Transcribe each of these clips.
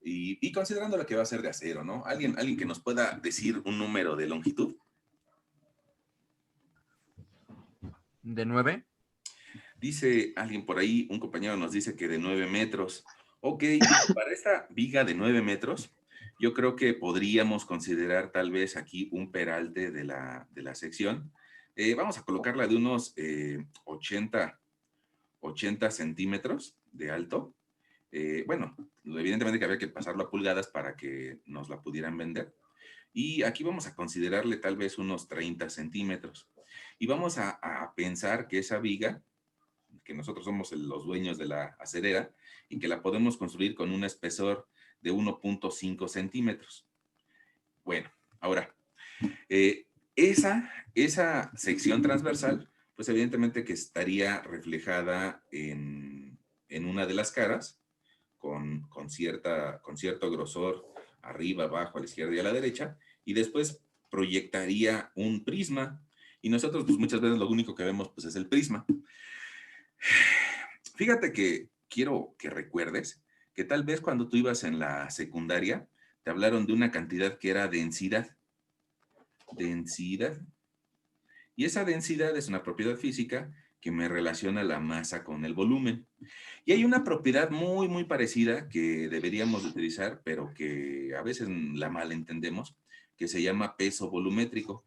y considerando lo que va a ser de acero, ¿no? ¿Alguien que nos pueda decir un número de longitud? ¿De 9? Dice alguien por ahí, un compañero nos dice que de 9 metros. Ok, para esta viga de 9 metros, yo creo que podríamos considerar tal vez aquí un peralte de la sección. Vamos a colocarla de unos 80 centímetros de alto. Bueno, evidentemente que había que pasarlo a pulgadas para que nos la pudieran vender. Y aquí vamos a considerarle tal vez unos 30 centímetros. Y vamos a pensar que esa viga, que nosotros somos los dueños de la acerera, y que la podemos construir con un espesor de 1.5 centímetros. Bueno, ahora, esa sección transversal, pues evidentemente que estaría reflejada en una de las caras, con cierto grosor arriba, abajo, a la izquierda y a la derecha, y después proyectaría un prisma, y nosotros pues muchas veces lo único que vemos pues es el prisma. Fíjate que quiero que recuerdes que tal vez cuando tú ibas en la secundaria, te hablaron de una cantidad que era densidad. Densidad. Y esa densidad es una propiedad física que me relaciona la masa con el volumen. Y hay una propiedad muy, muy parecida que deberíamos de utilizar, pero que a veces la malentendemos, que se llama peso volumétrico.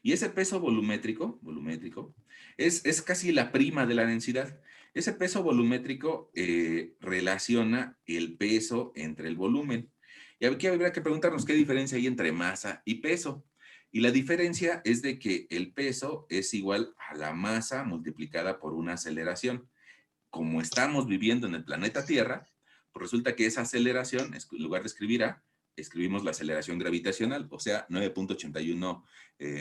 Y ese peso volumétrico es casi la prima de la densidad. Ese peso volumétrico relaciona el peso entre el volumen. Y aquí habría que preguntarnos qué diferencia hay entre masa y peso. Y la diferencia es de que el peso es igual a la masa multiplicada por una aceleración. Como estamos viviendo en el planeta Tierra, pues resulta que esa aceleración, en lugar de escribir A, escribimos la aceleración gravitacional, o sea, 9.81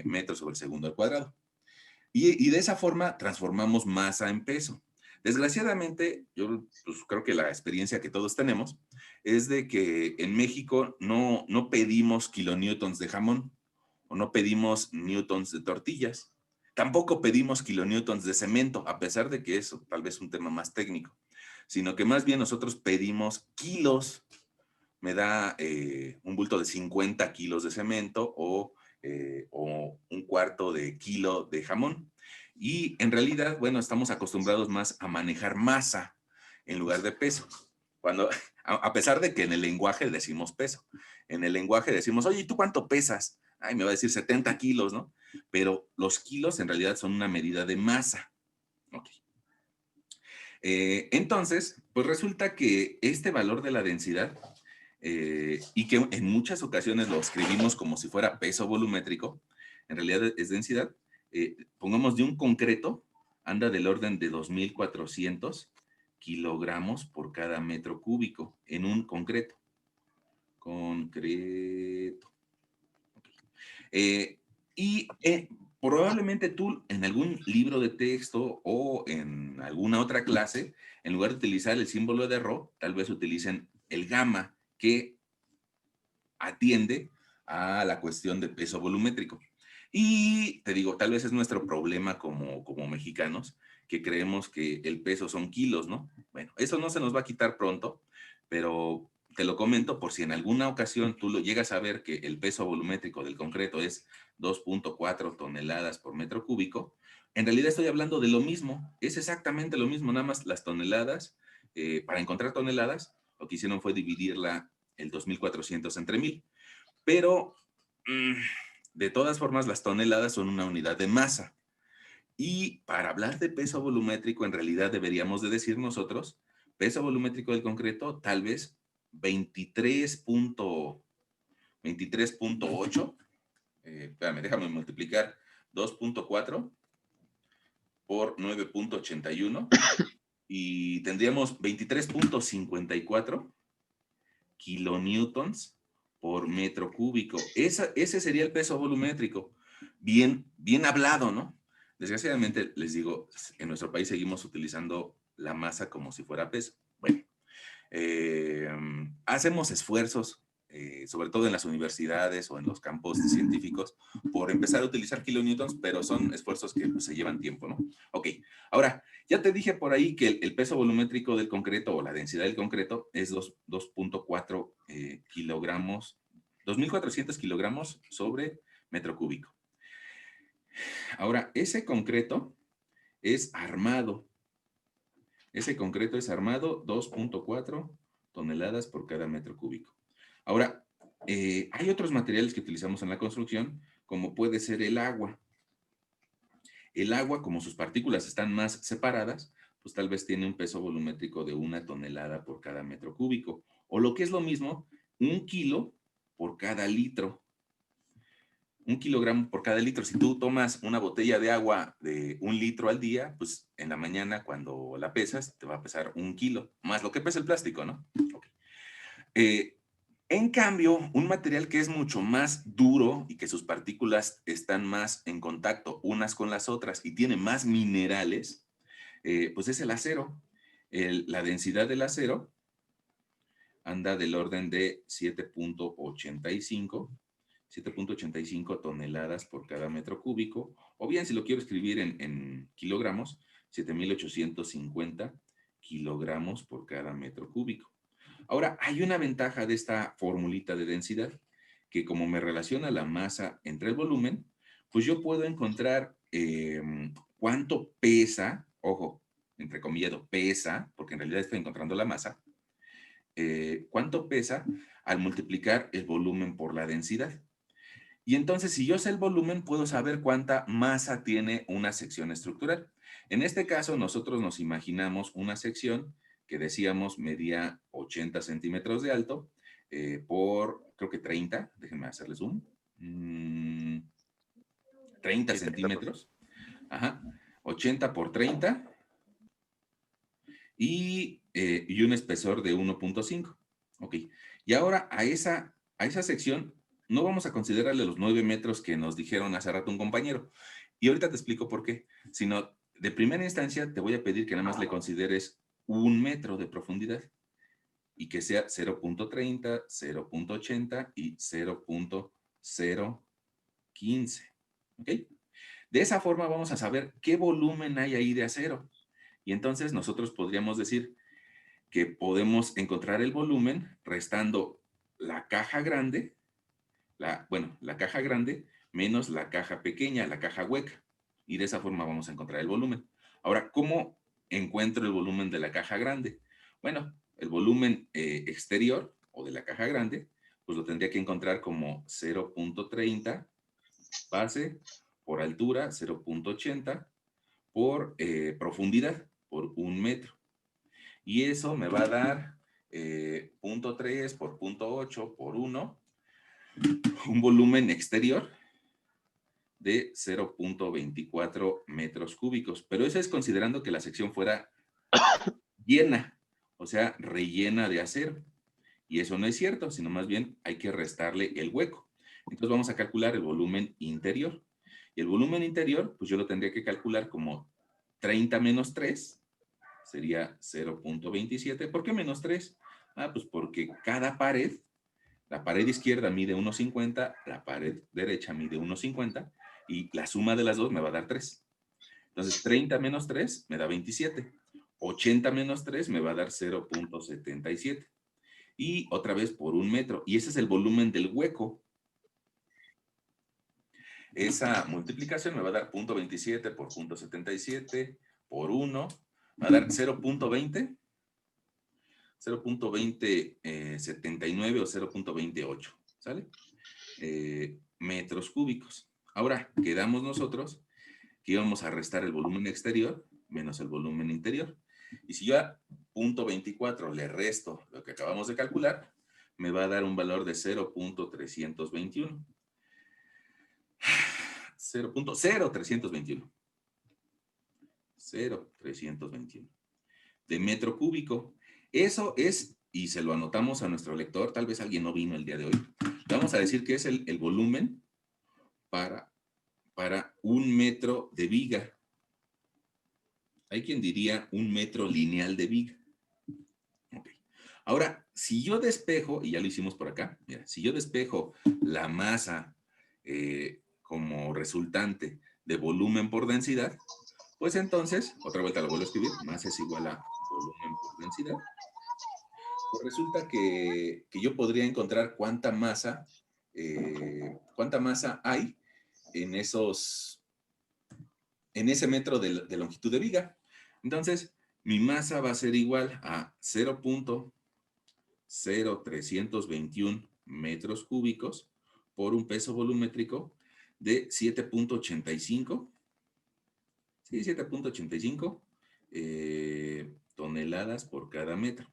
metros sobre el segundo al cuadrado. Y de esa forma transformamos masa en peso. Desgraciadamente, yo pues, creo que la experiencia que todos tenemos es de que en México no pedimos kilonewtons de jamón o no pedimos newtons de tortillas. Tampoco pedimos kilonewtons de cemento, a pesar de que eso tal vez es un tema más técnico, sino que más bien nosotros pedimos kilos. Me da un bulto de 50 kilos de cemento o un cuarto de kilo de jamón. Y en realidad, bueno, estamos acostumbrados más a manejar masa en lugar de peso. Cuando, a pesar de que en el lenguaje decimos peso. En el lenguaje decimos, oye, ¿y tú cuánto pesas? Ay, me va a decir 70 kilos, ¿no? Pero los kilos en realidad son una medida de masa. Ok. Entonces, pues resulta que este valor de la densidad, y que en muchas ocasiones lo escribimos como si fuera peso volumétrico, en realidad es densidad, pongamos de un concreto, anda del orden de 2.400 kilogramos por cada metro cúbico en un concreto. Concreto. Eh, y probablemente tú en algún libro de texto o en alguna otra clase, en lugar de utilizar el símbolo de Rho, tal vez utilicen el gamma, que atiende a la cuestión de peso volumétrico. Y te digo, tal vez es nuestro problema como mexicanos, que creemos que el peso son kilos, ¿no? Bueno, eso no se nos va a quitar pronto, pero te lo comento por si en alguna ocasión tú lo llegas a ver que el peso volumétrico del concreto es 2.4 toneladas por metro cúbico. En realidad estoy hablando de lo mismo, es exactamente lo mismo, nada más las toneladas, para encontrar toneladas, lo que hicieron fue dividirla el 2.400 entre 1.000. Pero, de todas formas, las toneladas son una unidad de masa. Y para hablar de peso volumétrico, en realidad deberíamos de decir nosotros, peso volumétrico del concreto, tal vez 23.8. Espérame, déjame multiplicar 2.4 por 9.81 y tendríamos 23.54 kilonewtons por metro cúbico. Ese sería el peso volumétrico. Bien hablado, ¿no? Desgraciadamente, les digo, en nuestro país seguimos utilizando la masa como si fuera peso. Bueno, hacemos esfuerzos sobre todo en las universidades o en los campos científicos, por empezar a utilizar kilonewtons, pero son esfuerzos que pues, se llevan tiempo, ¿no? Ok, ahora, ya te dije por ahí que el peso volumétrico del concreto o la densidad del concreto es 2.4 kilogramos, 2.400 kilogramos sobre metro cúbico. Ahora, ese concreto es armado. Ese concreto es armado 2.4 toneladas por cada metro cúbico. Ahora, hay otros materiales que utilizamos en la construcción, como puede ser el agua. El agua, como sus partículas están más separadas, pues tal vez tiene un peso volumétrico de 1 tonelada por cada metro cúbico. O lo que es lo mismo, 1 kilo por cada litro. 1 kilogramo por cada litro. Si tú tomas una botella de agua de 1 litro al día, pues en la mañana cuando la pesas, te va a pesar 1 kilo, más lo que pesa el plástico, ¿no? Okay. En cambio, un material que es mucho más duro y que sus partículas están más en contacto unas con las otras y tiene más minerales, pues es el acero. La densidad del acero anda del orden de 7.85 toneladas por cada metro cúbico, o bien si lo quiero escribir en kilogramos, 7.850 kilogramos por cada metro cúbico. Ahora, hay una ventaja de esta formulita de densidad, que como me relaciona la masa entre el volumen, pues yo puedo encontrar cuánto pesa, ojo, entrecomillado, pesa, porque en realidad estoy encontrando la masa, cuánto pesa al multiplicar el volumen por la densidad. Y entonces, si yo sé el volumen, puedo saber cuánta masa tiene una sección estructural. En este caso, nosotros nos imaginamos una sección que decíamos medía 80 centímetros de alto por, creo que 30, déjenme hacerles zoom, 30 Sí, 30 centímetros, ajá, 80 por 30 y un espesor de 1.5. Ok, y ahora a esa sección no vamos a considerarle los 9 metros que nos dijeron hace rato un compañero. Y ahorita te explico por qué. Sino, de primera instancia, te voy a pedir que nada más le consideres 1 metro de profundidad y que sea 0.30, 0.80 y 0.015. ¿Ok? De esa forma vamos a saber qué volumen hay ahí de acero. Y entonces nosotros podríamos decir que podemos encontrar el volumen restando la caja grande, la caja grande menos la caja pequeña, la caja hueca. Y de esa forma vamos a encontrar el volumen. Ahora, ¿cómo encuentro el volumen de la caja grande? Bueno, el volumen exterior o de la caja grande, pues lo tendría que encontrar como 0.30 base por altura, 0.80 por profundidad, por 1 metro. Y eso me va a dar 0.3 por 0.8 por 1, un volumen exterior de 0.24 metros cúbicos. Pero eso es considerando que la sección fuera llena, o sea, rellena de acero. Y eso no es cierto, sino más bien hay que restarle el hueco. Entonces vamos a calcular el volumen interior. Y el volumen interior, pues yo lo tendría que calcular como 30 menos 3, sería 0.27. ¿Por qué menos 3? Pues porque cada pared, la pared izquierda mide 1.50, la pared derecha mide 1.50 y la suma de las dos me va a dar 3. Entonces 30 menos 3 me da 27. 80 menos 3 me va a dar 0.77. Y otra vez por 1 metro. Y ese es el volumen del hueco. Esa multiplicación me va a dar 0.27 por 0.77 por 1. Me va a dar 0.20. 0.2079 o 0.28, ¿sale? Metros cúbicos. Ahora, quedamos nosotros que íbamos a restar el volumen exterior menos el volumen interior. Y si yo a 0.24 le resto lo que acabamos de calcular, me va a dar un valor de 0.321. 0.0321. 0.321 de metro cúbico. Eso es, y se lo anotamos a nuestro lector, tal vez alguien no vino el día de hoy. Vamos a decir que es el volumen para 1 metro de viga. Hay quien diría 1 metro lineal de viga. Okay. Ahora, si yo despejo, y ya lo hicimos por acá, mira, si yo despejo la masa como resultante de volumen por densidad, pues entonces, otra vuelta lo vuelvo a escribir, masa es igual a volumen por densidad. Pues resulta que yo podría encontrar cuánta masa hay en en ese metro de longitud de viga. Entonces, mi masa va a ser igual a 0,0321 metros cúbicos por un peso volumétrico de 7,85, sí, 7,85 toneladas por cada metro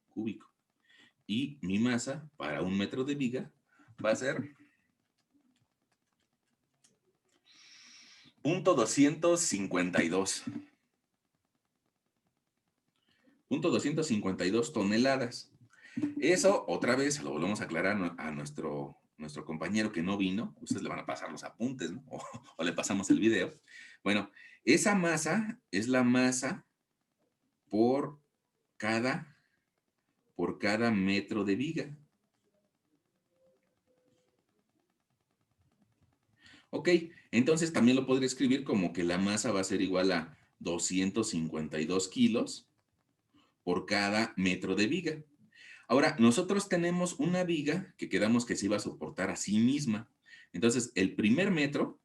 cúbico. Y mi masa para un metro de viga va a ser 0,252. 0,252 toneladas. Eso, otra vez, lo volvemos a aclarar a nuestro compañero que no vino. Ustedes le van a pasar los apuntes, ¿no? O le pasamos el video. Bueno, esa masa es la masa por cada, por cada metro de viga. Ok, entonces también lo podría escribir como que la masa va a ser igual a 252 kilos por cada metro de viga. Ahora, nosotros tenemos una viga que quedamos que se iba a soportar a sí misma. Entonces, el primer metro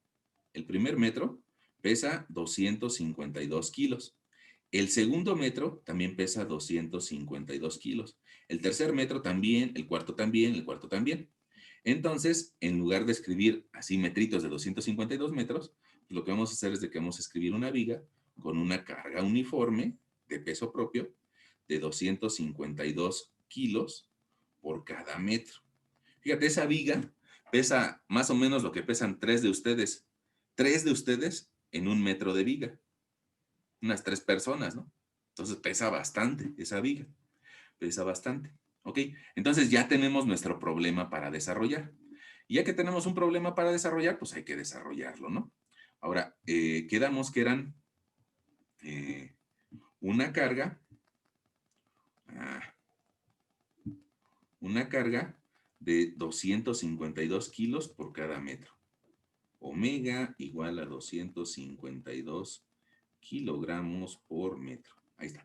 pesa 252 kilos. El segundo metro también pesa 252 kilos. El tercer metro también, el cuarto también, el cuarto también. Entonces, en lugar de escribir así metritos de 252 metros, lo que vamos a hacer es de que vamos a escribir una viga con una carga uniforme de peso propio de 252 kilos por cada metro. Fíjate, esa viga pesa más o menos lo que pesan tres de ustedes en un metro de viga, unas 3 personas, ¿no? Entonces pesa bastante esa viga, pesa bastante. ¿Ok? Entonces ya tenemos nuestro problema para desarrollar. Y ya que tenemos un problema para desarrollar, pues hay que desarrollarlo, ¿no? Ahora, quedamos que eran eh, una carga, ah, una carga de 252 kilos por cada metro. Omega igual a 252 kilogramos por metro. Ahí está.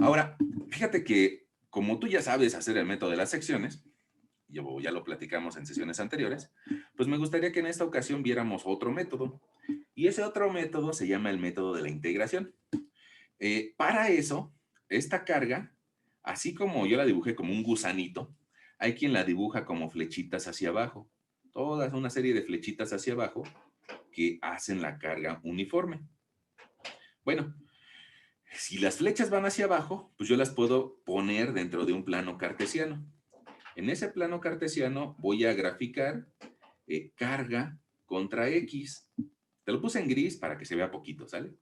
Ahora, fíjate que como tú ya sabes hacer el método de las secciones, ya lo platicamos en sesiones anteriores, pues me gustaría que en esta ocasión viéramos otro método. Y ese otro método se llama el método de la integración. Para eso, esta carga, así como yo la dibujé como un gusanito, hay quien la dibuja como flechitas hacia abajo. Toda una serie de flechitas hacia abajo que hacen la carga uniforme. Bueno, si las flechas van hacia abajo, pues yo las puedo poner dentro de un plano cartesiano. En ese plano cartesiano voy a graficar carga contra X. Te lo puse en gris para que se vea poquito, ¿sale?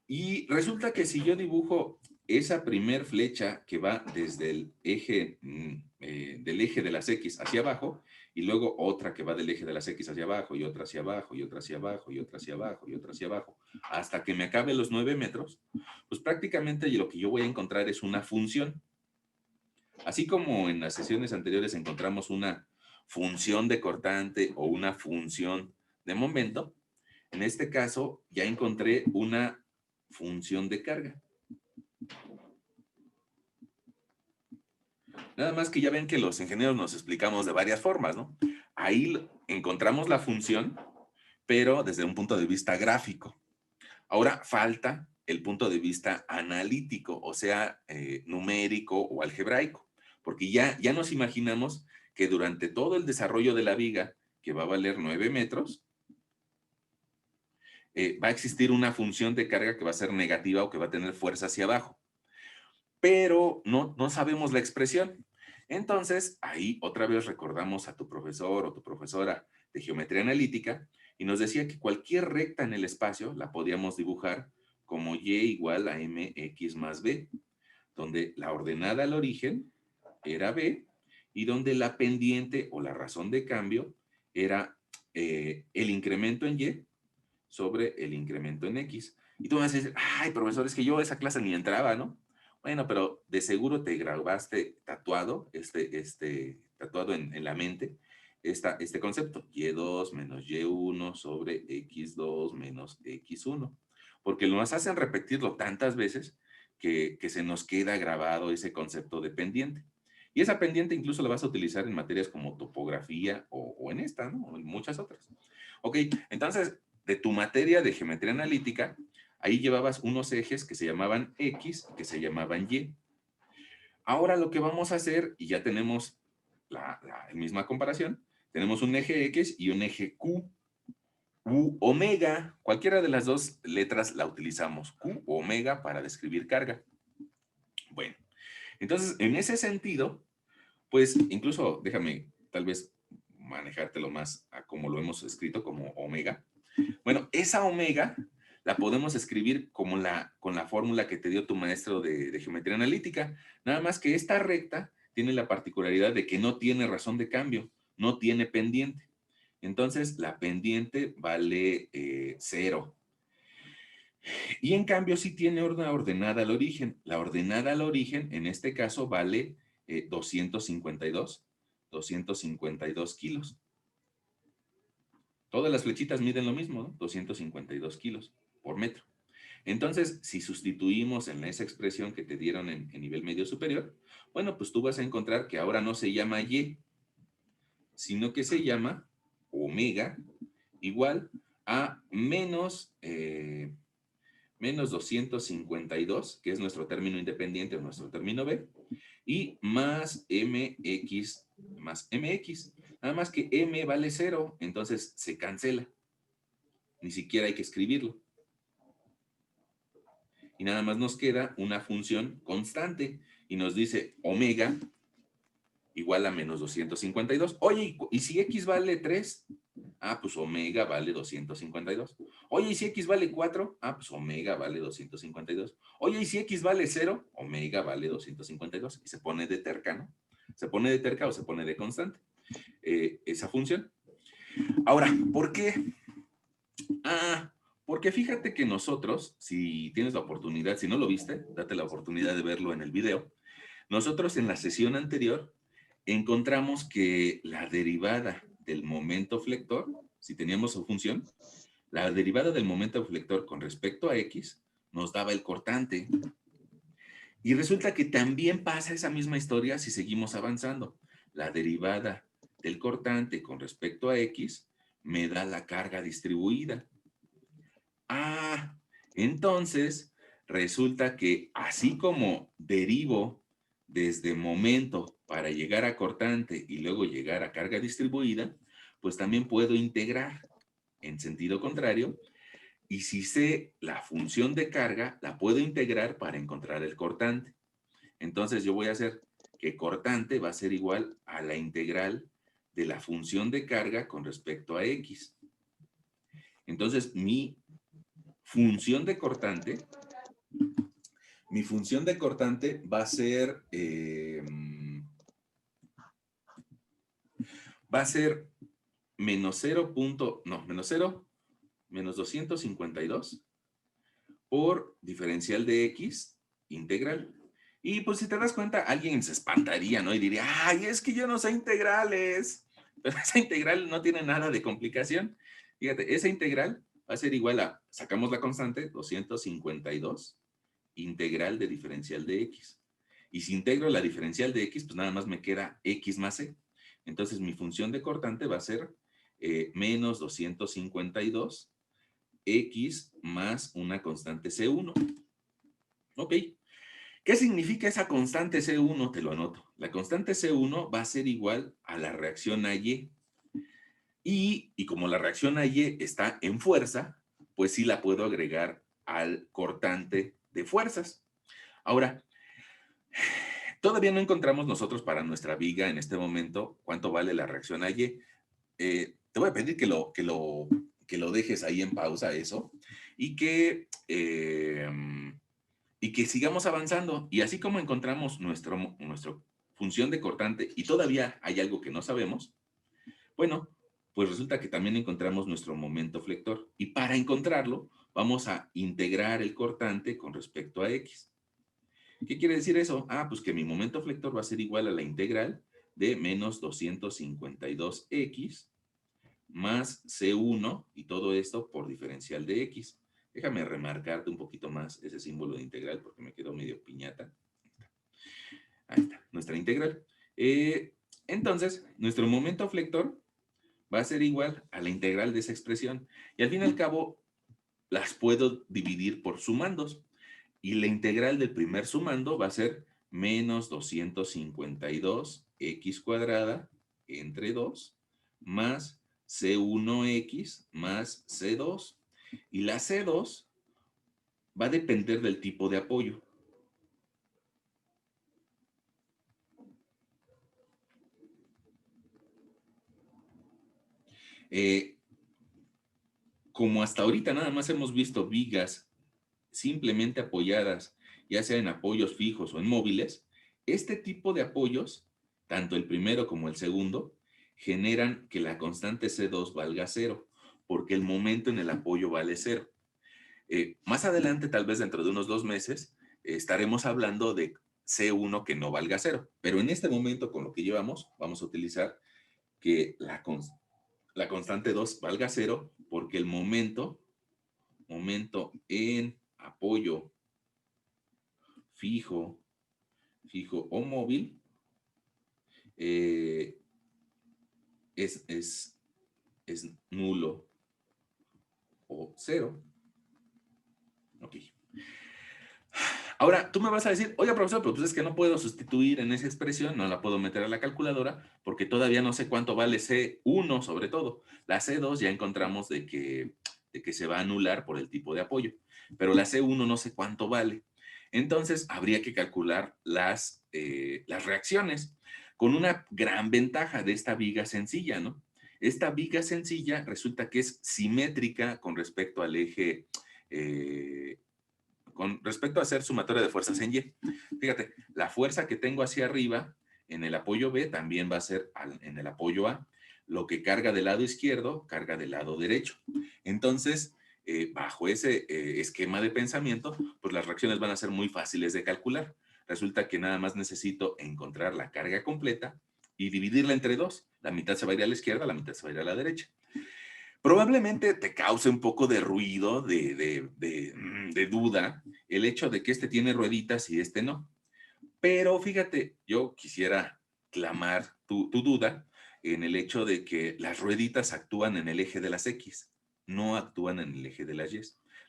Y resulta que si yo dibujo esa primer flecha que va desde el eje, del eje de las X hacia abajo, y luego otra que va del eje de las X hacia abajo, y otra hacia abajo, y otra hacia abajo, y otra hacia abajo, y otra hacia abajo, hasta que me acabe los 9 metros, pues prácticamente lo que yo voy a encontrar es una función. Así como en las sesiones anteriores encontramos una función de cortante o una función de momento, en este caso ya encontré una función de carga. Nada más que ya ven que los ingenieros nos explicamos de varias formas, ¿no? Ahí encontramos la función, pero desde un punto de vista gráfico. Ahora falta el punto de vista analítico, o sea, numérico o algebraico, porque ya nos imaginamos que durante todo el desarrollo de la viga, que va a valer 9 metros, va a existir una función de carga que va a ser negativa o que va a tener fuerza hacia abajo, pero no sabemos la expresión. Entonces, ahí otra vez recordamos a tu profesor o tu profesora de geometría analítica y nos decía que cualquier recta en el espacio la podíamos dibujar como y igual a mx más b, donde la ordenada al origen era b y donde la pendiente o la razón de cambio era el incremento en y sobre el incremento en x. Y tú me vas a decir, ay, profesor, es que yo a esa clase ni entraba, ¿no? Bueno, pero de seguro te grabaste tatuado, tatuado en la mente, este concepto, y2 menos y1 sobre x2 menos x1, porque nos hacen repetirlo tantas veces que se nos queda grabado ese concepto de pendiente. Y esa pendiente incluso la vas a utilizar en materias como topografía o en esta, ¿no? O en muchas otras. Ok, entonces, de tu materia de geometría analítica, ahí llevabas unos ejes que se llamaban X, que se llamaban Y. Ahora lo que vamos a hacer, y ya tenemos la misma comparación, tenemos un eje X y un eje Q, u omega. Cualquiera de las dos letras la utilizamos, Q o omega, para describir carga. Bueno, entonces, en ese sentido, pues incluso déjame tal vez manejártelo más a como lo hemos escrito, como omega. Bueno, esa omega la podemos escribir como con la fórmula que te dio tu maestro de geometría analítica. Nada más que esta recta tiene la particularidad de que no tiene razón de cambio, no tiene pendiente. Entonces, la pendiente vale 0. Y en cambio, sí tiene una ordenada al origen. La ordenada al origen, en este caso, vale 252 kilos. Todas las flechitas miden lo mismo, ¿no? 252 kilos por metro. Entonces, si sustituimos en esa expresión que te dieron en nivel medio superior, bueno, pues tú vas a encontrar que ahora no se llama Y, sino que se llama omega igual a menos 252, que es nuestro término independiente o nuestro término B, y más mx más mx. Nada más que m vale 0, entonces se cancela. Ni siquiera hay que escribirlo. Y nada más nos queda una función constante y nos dice omega igual a menos 252. Oye, ¿y si x vale 3? Ah, pues omega vale 252. Oye, ¿y si x vale 4? Ah, pues omega vale 252. Oye, ¿y si x vale 0? Omega vale 252. Y se pone de terca, ¿no? Se pone de terca o se pone de constante. Esa función. Ahora, ¿por qué? Ah, porque fíjate que nosotros, si tienes la oportunidad, si no lo viste, date la oportunidad de verlo en el video. Nosotros en la sesión anterior encontramos que la derivada del momento flector, si teníamos su función, la derivada del momento flector con respecto a X nos daba el cortante. Y resulta que también pasa esa misma historia si seguimos avanzando. La derivada del cortante con respecto a X me da la carga distribuida. Ah, entonces resulta que así como derivo desde momento para llegar a cortante y luego llegar a carga distribuida, pues también puedo integrar en sentido contrario. Y si sé la función de carga, la puedo integrar para encontrar el cortante. Entonces yo voy a hacer que cortante va a ser igual a la integral de la función de carga con respecto a X. Entonces función de cortante, mi función de cortante va a ser, menos 0, no, menos 0, menos 252 por diferencial de X integral. Y pues si te das cuenta, alguien se espantaría, ¿no? Y diría, ay, es que yo no sé integrales. Pero esa integral no tiene nada de complicación. Fíjate, esa integral va a ser igual a, sacamos la constante, 252, integral de diferencial de X. Y si integro la diferencial de X, pues nada más me queda X más C. Entonces mi función de cortante va a ser menos 252 X más una constante C1. Ok. ¿Qué significa esa constante C1? Te lo anoto. La constante C1 va a ser igual a la reacción AY. Y como la reacción AY está en fuerza, pues sí la puedo agregar al cortante de fuerzas. Ahora, todavía no encontramos nosotros para nuestra viga en este momento cuánto vale la reacción AY. Te voy a pedir que lo dejes ahí en pausa eso y que sigamos avanzando. Y así como encontramos nuestra función de cortante y todavía hay algo que no sabemos, bueno, pues resulta que también encontramos nuestro momento flector. Y para encontrarlo, vamos a integrar el cortante con respecto a X. ¿Qué quiere decir eso? Ah, pues que mi momento flector va a ser igual a la integral de menos 252x más C1 y todo esto por diferencial de x. Déjame remarcarte un poquito más ese símbolo de integral porque me quedó medio piñata. Ahí está, nuestra integral. Entonces, nuestro momento flector va a ser igual a la integral de esa expresión. Y al fin y al cabo, las puedo dividir por sumandos. Y la integral del primer sumando va a ser menos 252x cuadrada entre 2 más C1x más C2. Y la C2 va a depender del tipo de apoyo. Eh, como hasta ahorita nada más hemos visto vigas simplemente apoyadas, ya sea en apoyos fijos o en móviles, este tipo de apoyos, tanto el primero como el segundo, generan que la constante C2 valga cero, porque el momento en el apoyo vale cero. Más adelante, tal vez dentro de unos 2 meses, estaremos hablando de C1 que no valga cero, pero en este momento, con lo que llevamos, vamos a utilizar que la constante 2 valga cero, porque el momento en apoyo fijo, o móvil eh, es, es, es nulo o cero. Ok. Ahora, tú me vas a decir, oye, profesor, pero pues es que no puedo sustituir en esa expresión, no la puedo meter a la calculadora porque todavía no sé cuánto vale C1 sobre todo. La C2 ya encontramos de que se va a anular por el tipo de apoyo, pero la C1 no sé cuánto vale. Entonces, habría que calcular las reacciones con una gran ventaja de esta viga sencilla, ¿no? Esta viga sencilla resulta que es simétrica con respecto al eje con respecto a hacer sumatoria de fuerzas en Y. Fíjate, la fuerza que tengo hacia arriba en el apoyo B también va a ser en el apoyo A. Lo que carga del lado izquierdo, carga del lado derecho. Entonces, bajo ese esquema de pensamiento, pues las reacciones van a ser muy fáciles de calcular. Resulta que nada más necesito encontrar la carga completa y dividirla entre dos. La mitad se va a ir a la izquierda, la mitad se va a ir a la derecha. Probablemente te cause un poco de ruido, de duda, el hecho de que este tiene rueditas y este no. Pero fíjate, yo quisiera clamar tu duda en el hecho de que las rueditas actúan en el eje de las X, no actúan en el eje de las Y.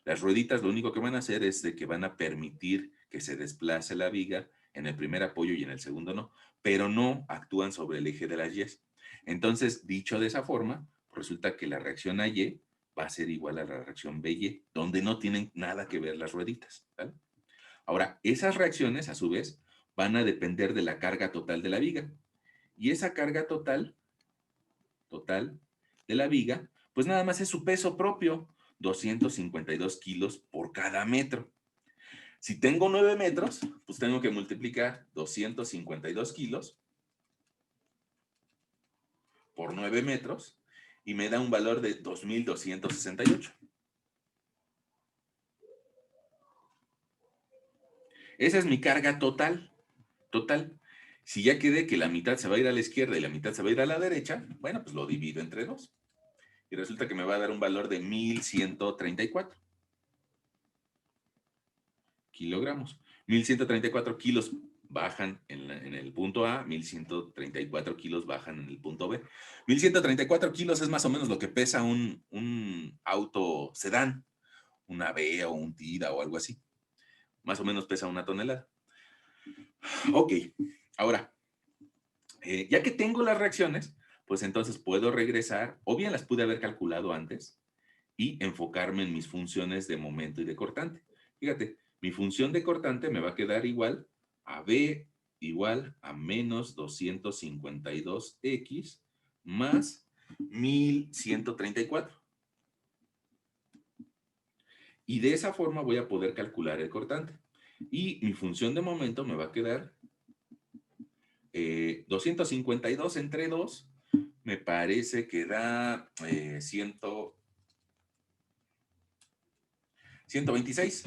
Las rueditas lo único que van a hacer es de que van a permitir que se desplace la viga en el primer apoyo y en el segundo no, pero no actúan sobre el eje de las Y. Entonces, dicho de esa forma, resulta que la reacción AY va a ser igual a la reacción BY, donde no tienen nada que ver las rueditas, ¿vale? Ahora, esas reacciones, a su vez, van a depender de la carga total de la viga. Y esa carga total de la viga, pues nada más es su peso propio, 252 kilos por cada metro. Si tengo 9 metros, pues tengo que multiplicar 252 kilos por 9 metros y me da un valor de 2,268. Esa es mi carga total. Total. Si ya quedé que la mitad se va a ir a la izquierda y la mitad se va a ir a la derecha, bueno, pues lo divido entre dos. Y resulta que me va a dar un valor de 1,134 kilogramos. 1,134 kilos bajan en el punto A, 1,134 kilos bajan en el punto B. 1,134 kilos es más o menos lo que pesa un auto sedán, una B o un Tida o algo así. Más o menos pesa 1 tonelada. Ok, ahora, ya que tengo las reacciones, pues entonces puedo regresar, o bien las pude haber calculado antes, y enfocarme en mis funciones de momento y de cortante. Fíjate, mi función de cortante me va a quedar igual a B igual a menos 252x más 1,134. Y de esa forma voy a poder calcular el cortante. Y mi función de momento me va a quedar 252 entre 2, me parece que da 126.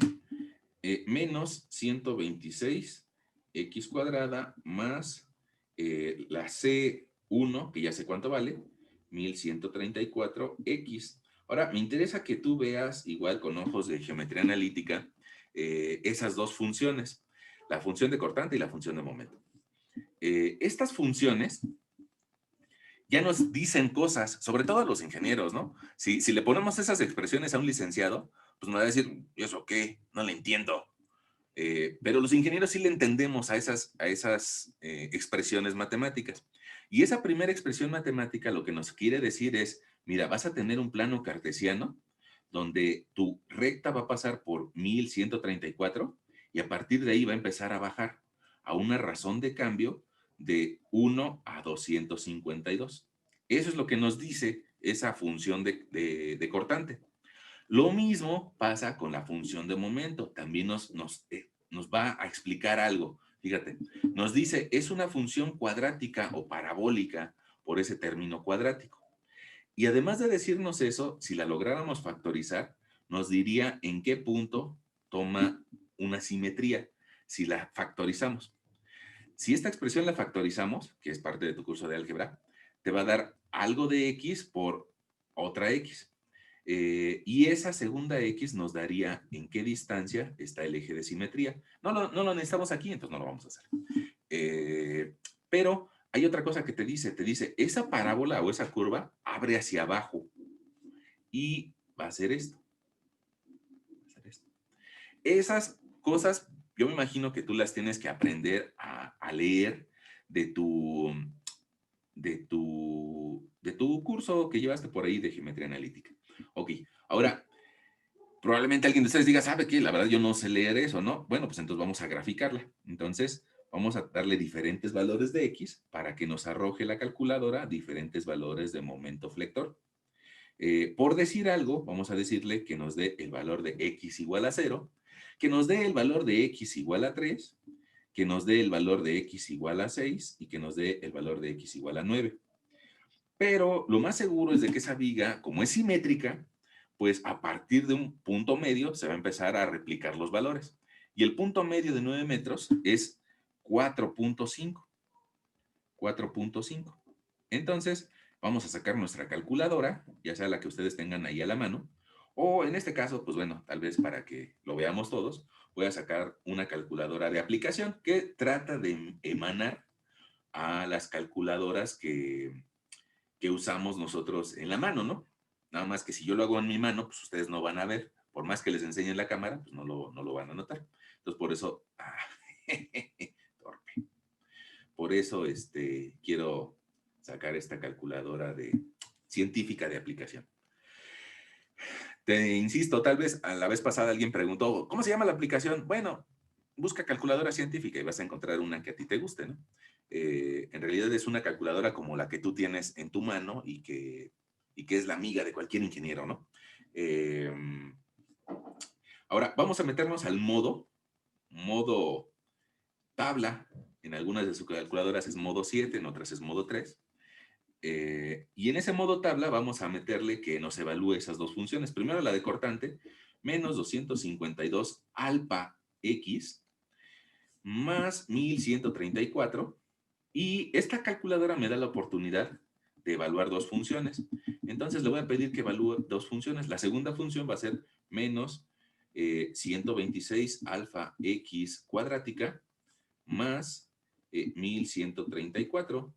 Menos 126 x cuadrada más la C1, que ya sé cuánto vale, 1134 x. Ahora, me interesa que tú veas, igual con ojos de geometría analítica, esas dos funciones, la función de cortante y la función de momento. Estas funciones ya nos dicen cosas, sobre todo a los ingenieros, ¿no? Si le ponemos esas expresiones a un licenciado, pues nos va a decir, ¿y eso qué? No le entiendo. Pero los ingenieros sí le entendemos a esas expresiones matemáticas. Y esa primera expresión matemática lo que nos quiere decir es, mira, vas a tener un plano cartesiano donde tu recta va a pasar por 1134 y a partir de ahí va a empezar a bajar a una razón de cambio de 1 a 252. Eso es lo que nos dice esa función de cortante. Lo mismo pasa con la función de momento. También nos va a explicar algo. Fíjate, nos dice, es una función cuadrática o parabólica por ese término cuadrático. Y además de decirnos eso, si la lográramos factorizar, nos diría en qué punto toma una simetría si la factorizamos. Si esta expresión la factorizamos, que es parte de tu curso de álgebra, te va a dar algo de x por otra x. Y esa segunda x nos daría en qué distancia está el eje de simetría. No lo necesitamos aquí, entonces no lo vamos a hacer. Pero hay otra cosa que te dice, esa parábola o esa curva abre hacia abajo y va a ser esto. Va a ser esto. Esas cosas, yo me imagino que tú las tienes que aprender a leer de tu, de tu curso que llevaste por ahí de geometría analítica. Ok, ahora, probablemente alguien de ustedes diga, ¿sabe qué? La verdad yo no sé leer eso, ¿no? Bueno, pues entonces vamos a graficarla. Entonces, vamos a darle diferentes valores de X para que nos arroje la calculadora diferentes valores de momento flector. Por decir algo, vamos a decirle que nos dé el valor de X igual a 0, que nos dé el valor de X igual a 3, que nos dé el valor de X igual a 6 y que nos dé el valor de X igual a 9. Pero lo más seguro es de que esa viga, como es simétrica, pues a partir de un punto medio se va a empezar a replicar los valores. Y el punto medio de 9 metros es 4.5. 4.5. Entonces, vamos a sacar nuestra calculadora, ya sea la que ustedes tengan ahí a la mano, o en este caso, pues bueno, tal vez para que lo veamos todos, voy a sacar una calculadora de aplicación que trata de emanar a las calculadoras que usamos nosotros en la mano, ¿no? Nada más que si yo lo hago en mi mano, pues ustedes no van a ver. Por más que les enseñe en la cámara, pues no lo van a notar. Entonces, por eso, torpe. Por eso quiero sacar esta calculadora científica de aplicación. Te insisto, tal vez a la vez pasada alguien preguntó, ¿cómo se llama la aplicación? Bueno, busca calculadora científica y vas a encontrar una que a ti te guste, ¿no? En realidad es una calculadora como la que tú tienes en tu mano y que es la amiga de cualquier ingeniero, ¿no? Eh, Ahora, vamos a meternos al modo tabla. En algunas de sus calculadoras es modo 7, en otras es modo 3. Y en ese modo tabla vamos a meterle que nos evalúe esas dos funciones. Primero la de cortante, menos 252 alfa x más 1134. Y esta calculadora me da la oportunidad de evaluar dos funciones. Entonces le voy a pedir que evalúe dos funciones. La segunda función va a ser menos 126 alfa x cuadrática más 1134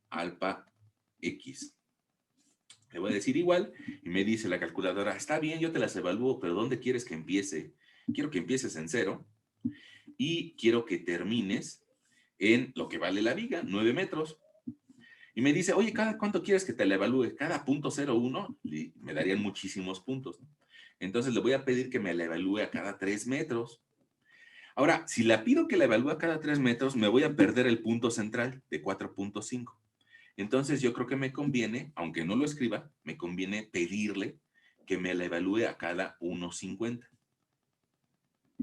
alfa x. Le voy a decir igual y me dice la calculadora, está bien, yo te las evalúo, pero ¿dónde quieres que empiece? Quiero que empieces en 0 y quiero que termines en lo que vale la viga, 9 metros. Y me dice, oye, ¿cada cuánto quieres que te la evalúe? Cada punto 0,1 me darían muchísimos puntos, ¿no? Entonces le voy a pedir que me la evalúe a cada 3 metros. Ahora, si la pido que la evalúe a cada 3 metros, me voy a perder el punto central de 4.5. Entonces yo creo que me conviene, aunque no lo escriba, me conviene pedirle que me la evalúe a cada 1.50.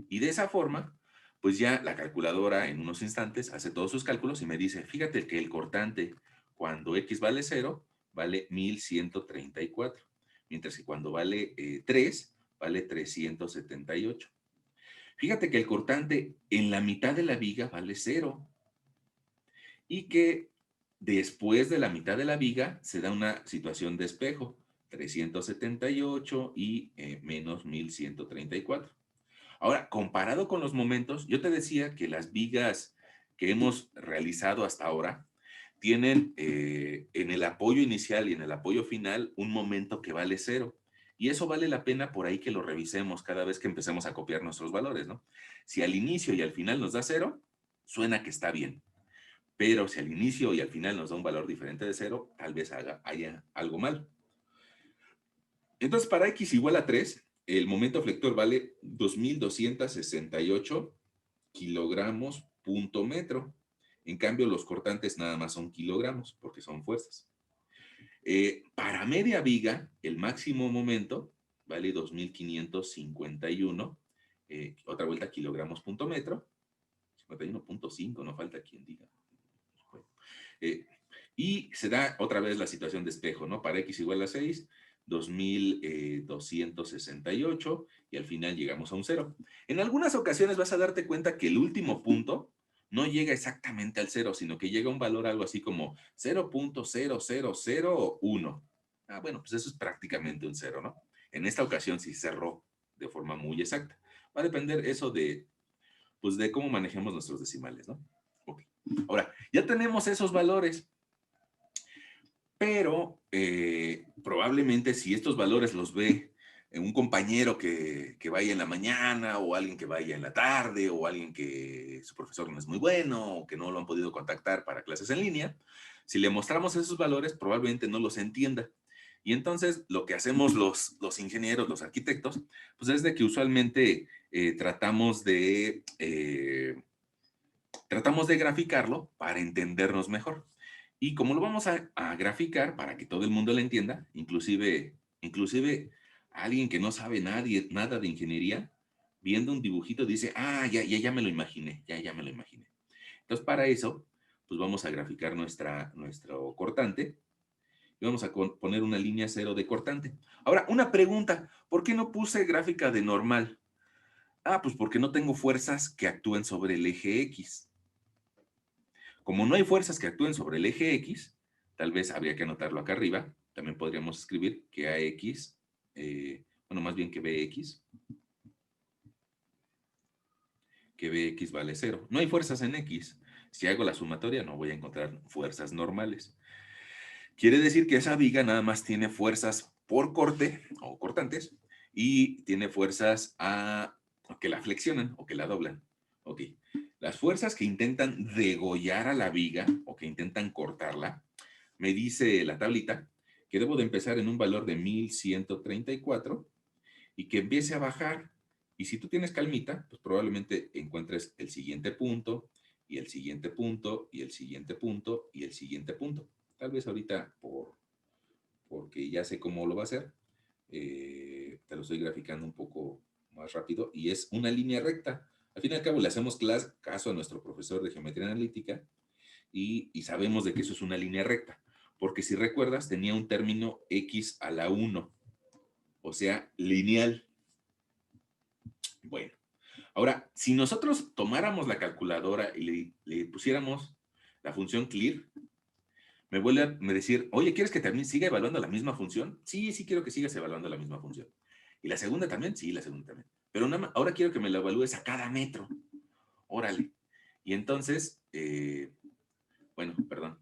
Y de esa forma, pues ya la calculadora en unos instantes hace todos sus cálculos y me dice, fíjate que el cortante cuando x vale 0, vale 1134, mientras que cuando vale 3, vale 378. Fíjate que el cortante en la mitad de la viga vale cero y que después de la mitad de la viga se da una situación de espejo, 378 y menos 1134. Ahora, comparado con los momentos, yo te decía que las vigas que hemos realizado hasta ahora tienen en el apoyo inicial y en el apoyo final un momento que vale cero. Y eso vale la pena por ahí que lo revisemos cada vez que empecemos a copiar nuestros valores, ¿no? Si al inicio y al final nos da cero, suena que está bien. Pero si al inicio y al final nos da un valor diferente de cero, tal vez haya algo mal. Entonces, para x igual a 3, el momento flector vale 2268 kilogramos punto metro. En cambio, los cortantes nada más son kilogramos, porque son fuerzas. Para media viga, el máximo momento vale 2551, otra vuelta kilogramos punto metro, 51.5, no falta quien diga. Bueno, eh, y se da otra vez la situación de espejo, ¿no? Para x igual a 6, 2268 y al final llegamos a un cero. En algunas ocasiones vas a darte cuenta que el último punto no llega exactamente al cero, sino que llega a un valor algo así como 0.0001. Ah, bueno, pues eso es prácticamente un cero, ¿no? En esta ocasión sí cerró de forma muy exacta. Va a depender eso de, pues, de cómo manejemos nuestros decimales, ¿no? Ok. Ahora, ya tenemos esos valores, pero probablemente si estos valores los ve un compañero que vaya en la mañana o alguien que vaya en la tarde o alguien que su profesor no es muy bueno o que no lo han podido contactar para clases en línea, si le mostramos esos valores probablemente no los entienda. Y entonces lo que hacemos los ingenieros, los arquitectos, pues es de que usualmente tratamos de graficarlo para entendernos mejor. Y como lo vamos a graficar para que todo el mundo lo entienda, inclusive alguien que no sabe nada de ingeniería, viendo un dibujito dice, ah, ya me lo imaginé, ya me lo imaginé. Entonces, para eso, pues vamos a graficar nuestro cortante y vamos a poner una línea cero de cortante. Ahora, una pregunta, ¿por qué no puse gráfica de normal? Ah, pues porque no tengo fuerzas que actúen sobre el eje X. Como no hay fuerzas que actúen sobre el eje X, tal vez habría que anotarlo acá arriba. También podríamos escribir que AX, bueno, más bien que BX vale cero. No hay fuerzas en X. Si hago la sumatoria, no voy a encontrar fuerzas normales. Quiere decir que esa viga nada más tiene fuerzas por corte o cortantes y tiene fuerzas que la flexionan o que la doblan. Ok. Las fuerzas que intentan degollar a la viga o que intentan cortarla, me dice la tablita que debo de empezar en un valor de 1134 y que empiece a bajar. Y si tú tienes calmita, pues probablemente encuentres el siguiente punto y el siguiente punto y el siguiente punto y el siguiente punto. Tal vez ahorita porque ya sé cómo lo va a hacer, te lo estoy graficando un poco más rápido y es una línea recta. Al fin y al cabo le hacemos caso a nuestro profesor de geometría analítica y sabemos de que eso es una línea recta, porque si recuerdas tenía un término x a la 1, o sea, lineal. Bueno, ahora, si nosotros tomáramos la calculadora y le pusiéramos la función clear, me vuelve a decir, oye, ¿quieres que también siga evaluando la misma función? Sí, sí quiero que sigas evaluando la misma función. ¿Y la segunda también? Sí, la segunda también. Pero nada más, ahora quiero que me la evalúes a cada metro. Órale. Y entonces, bueno, perdón.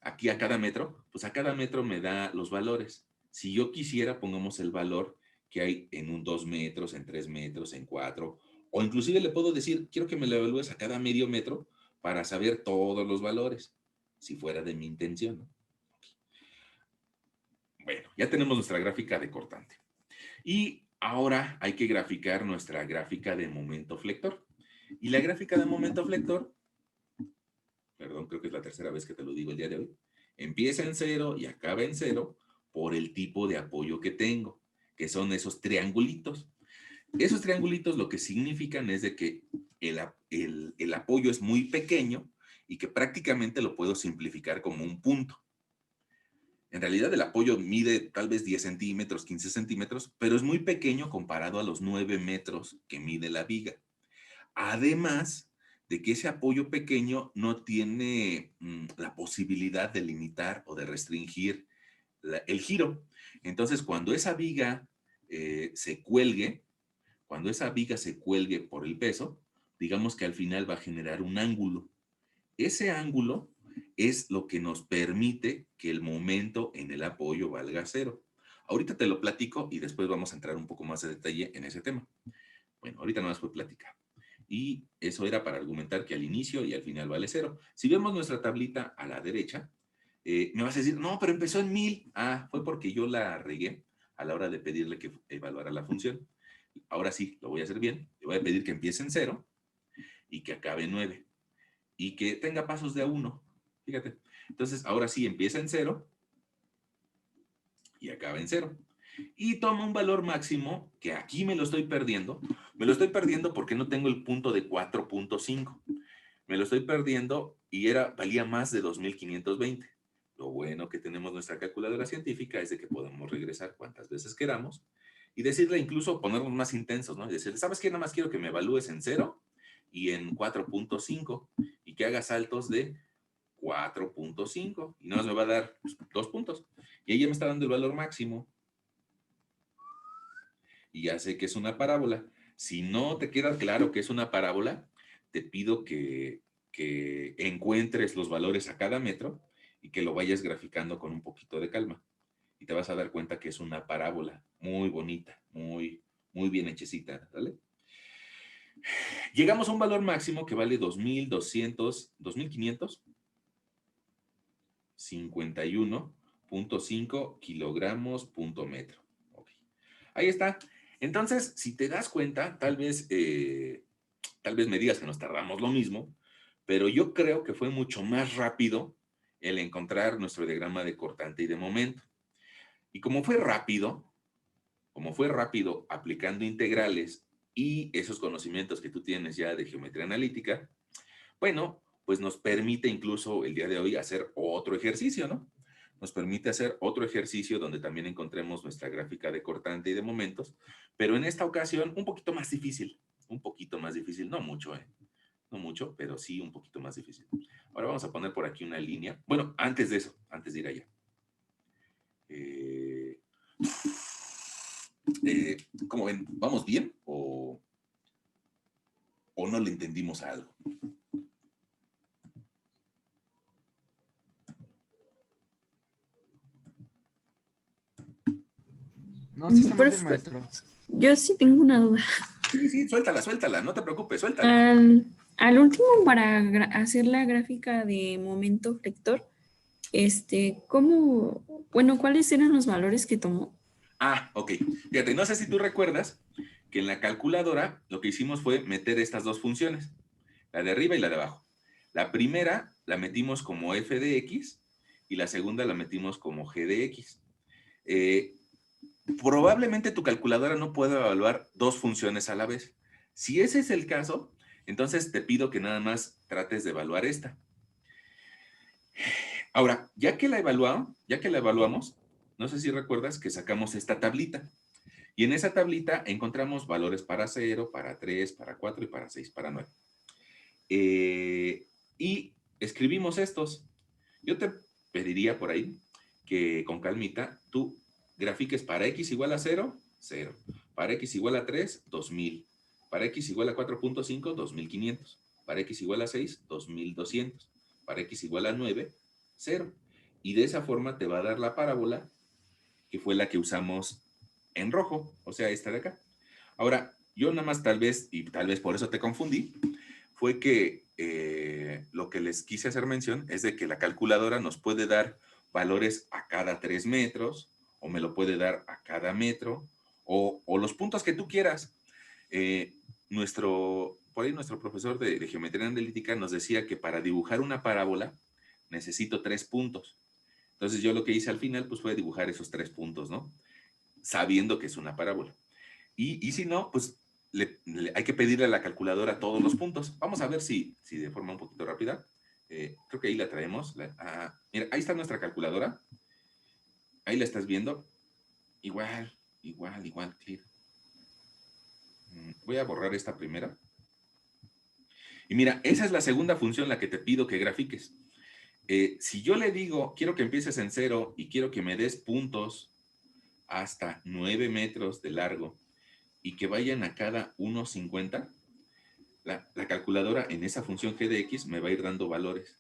Aquí a cada metro, pues a cada metro me da los valores. Si yo quisiera, pongamos el valor que hay en un 2 metros, en 3 metros, en 4, o inclusive le puedo decir, quiero que me lo evalúes a cada medio metro para saber todos los valores, si fuera de mi intención, ¿no? Bueno, ya tenemos nuestra gráfica de cortante. Y ahora hay que graficar nuestra gráfica de momento flector. Y la gráfica de momento flector, perdón, creo que es la tercera vez que te lo digo el día de hoy, empieza en cero y acaba en cero por el tipo de apoyo que tengo, que son esos triangulitos. Esos triangulitos lo que significan es de que el apoyo es muy pequeño y que prácticamente lo puedo simplificar como un punto. En realidad el apoyo mide tal vez 10 centímetros, 15 centímetros, pero es muy pequeño comparado a los 9 metros que mide la viga. Además de que ese apoyo pequeño no tiene la posibilidad de limitar o de restringir el giro. Entonces, se cuelgue, cuando esa viga se cuelgue por el peso, digamos que al final va a generar un ángulo. Ese ángulo es lo que nos permite que el momento en el apoyo valga cero. Ahorita te lo platico y después vamos a entrar un poco más de detalle en ese tema. Bueno, ahorita nada más fue platicar. Y eso era para argumentar que al inicio y al final vale cero. Si vemos nuestra tablita a la derecha, me vas a decir, no, pero empezó en 1000. Ah, fue porque yo la regué a la hora de pedirle que evaluara la función. Ahora sí, lo voy a hacer bien. Le voy a pedir que empiece en 0 y que acabe en 9 y que tenga pasos de a 1. Fíjate. Entonces, ahora sí, empieza en 0 y acaba en 0. Y toma un valor máximo que aquí me lo estoy perdiendo. Me lo estoy perdiendo porque no tengo el punto de 4.5. Me lo estoy perdiendo y valía más de 2520. Lo bueno que tenemos nuestra calculadora científica es de que podemos regresar cuantas veces queramos y decirle, incluso ponernos más intensos, ¿no? Y decirle, ¿sabes qué? Nada más quiero que me evalúes en 0 y en 4.5 y que haga saltos de 4.5 y nada más me va a dar 2 puntos. Y ella me está dando el valor máximo y ya sé que es una parábola. Si no te queda claro que es una parábola, te pido que encuentres los valores a cada metro y que lo vayas graficando con un poquito de calma. Y te vas a dar cuenta que es una parábola muy bonita, muy bien hechecita, ¿vale? Llegamos a un valor máximo que vale 2551.5 kilogramos punto metro. Okay. Ahí está. Entonces, si te das cuenta, tal vez me digas que nos tardamos lo mismo, pero yo creo que fue mucho más rápido el encontrar nuestro diagrama de cortante y de momento. Y como fue rápido aplicando integrales y esos conocimientos que tú tienes ya de geometría analítica, bueno, pues nos permite incluso el día de hoy hacer otro ejercicio, ¿no? Nos permite hacer otro ejercicio donde también encontremos nuestra gráfica de cortante y de momentos, pero en esta ocasión un poquito más difícil, no mucho, ¿eh? No mucho, pero sí un poquito más difícil. Ahora vamos a poner por aquí una línea. Bueno, antes de eso, antes de ir allá. Eh, ¿Cómo ven? ¿Vamos bien o no le entendimos a algo? No, sí está muy bien, Profe, maestro. yo sí tengo una duda. Sí, sí, suéltala, suéltala, no te preocupes, suéltala. Al último, para hacer la gráfica de momento flector, ¿cómo, bueno, cuáles eran los valores que tomó? Ah, ok. Fíjate, no sé si tú recuerdas que en la calculadora lo que hicimos fue meter estas dos funciones, la de arriba y la de abajo. La primera la metimos como f de x y la segunda la metimos como g de x. Probablemente tu calculadora no pueda evaluar dos funciones a la vez. Si ese es el caso, entonces te pido que nada más trates de evaluar esta. Ahora, ya que la evaluamos, no sé si recuerdas que sacamos esta tablita. Y en esa tablita encontramos valores para 0, para 3, para 4 y para 6, para 9. Y escribimos estos. Yo te pediría por ahí que con calmita tú grafiques para x igual a 0, 0. Para x igual a 3, 2000. Para x igual a 4.5, 2500. Para x igual a 6, 2200. Para x igual a 9, 0. Y de esa forma te va a dar la parábola que fue la que usamos en rojo, o sea, esta de acá. Ahora, yo nada más tal vez, y tal vez por eso te confundí, fue que lo que les quise hacer mención es de que la calculadora nos puede dar valores a cada 3 metros, o me lo puede dar a cada metro, o los puntos que tú quieras. Por ahí nuestro profesor de geometría analítica nos decía que para dibujar una parábola necesito 3 puntos. Entonces yo lo que hice al final pues fue dibujar esos 3 puntos, ¿no? Sabiendo que es una parábola. Y si no, pues hay que pedirle a la calculadora todos los puntos. Vamos a ver si de forma un poquito rápida. Creo que ahí la traemos. Mira, ahí está nuestra calculadora. Ahí la estás viendo. Igual, clear. Voy a borrar esta primera. Y mira, esa es la segunda función la que te pido que grafiques. Si yo le digo, quiero que empieces en 0 y quiero que me des puntos hasta 9 metros de largo y que vayan a cada 1,50, la calculadora en esa función g de x me va a ir dando valores.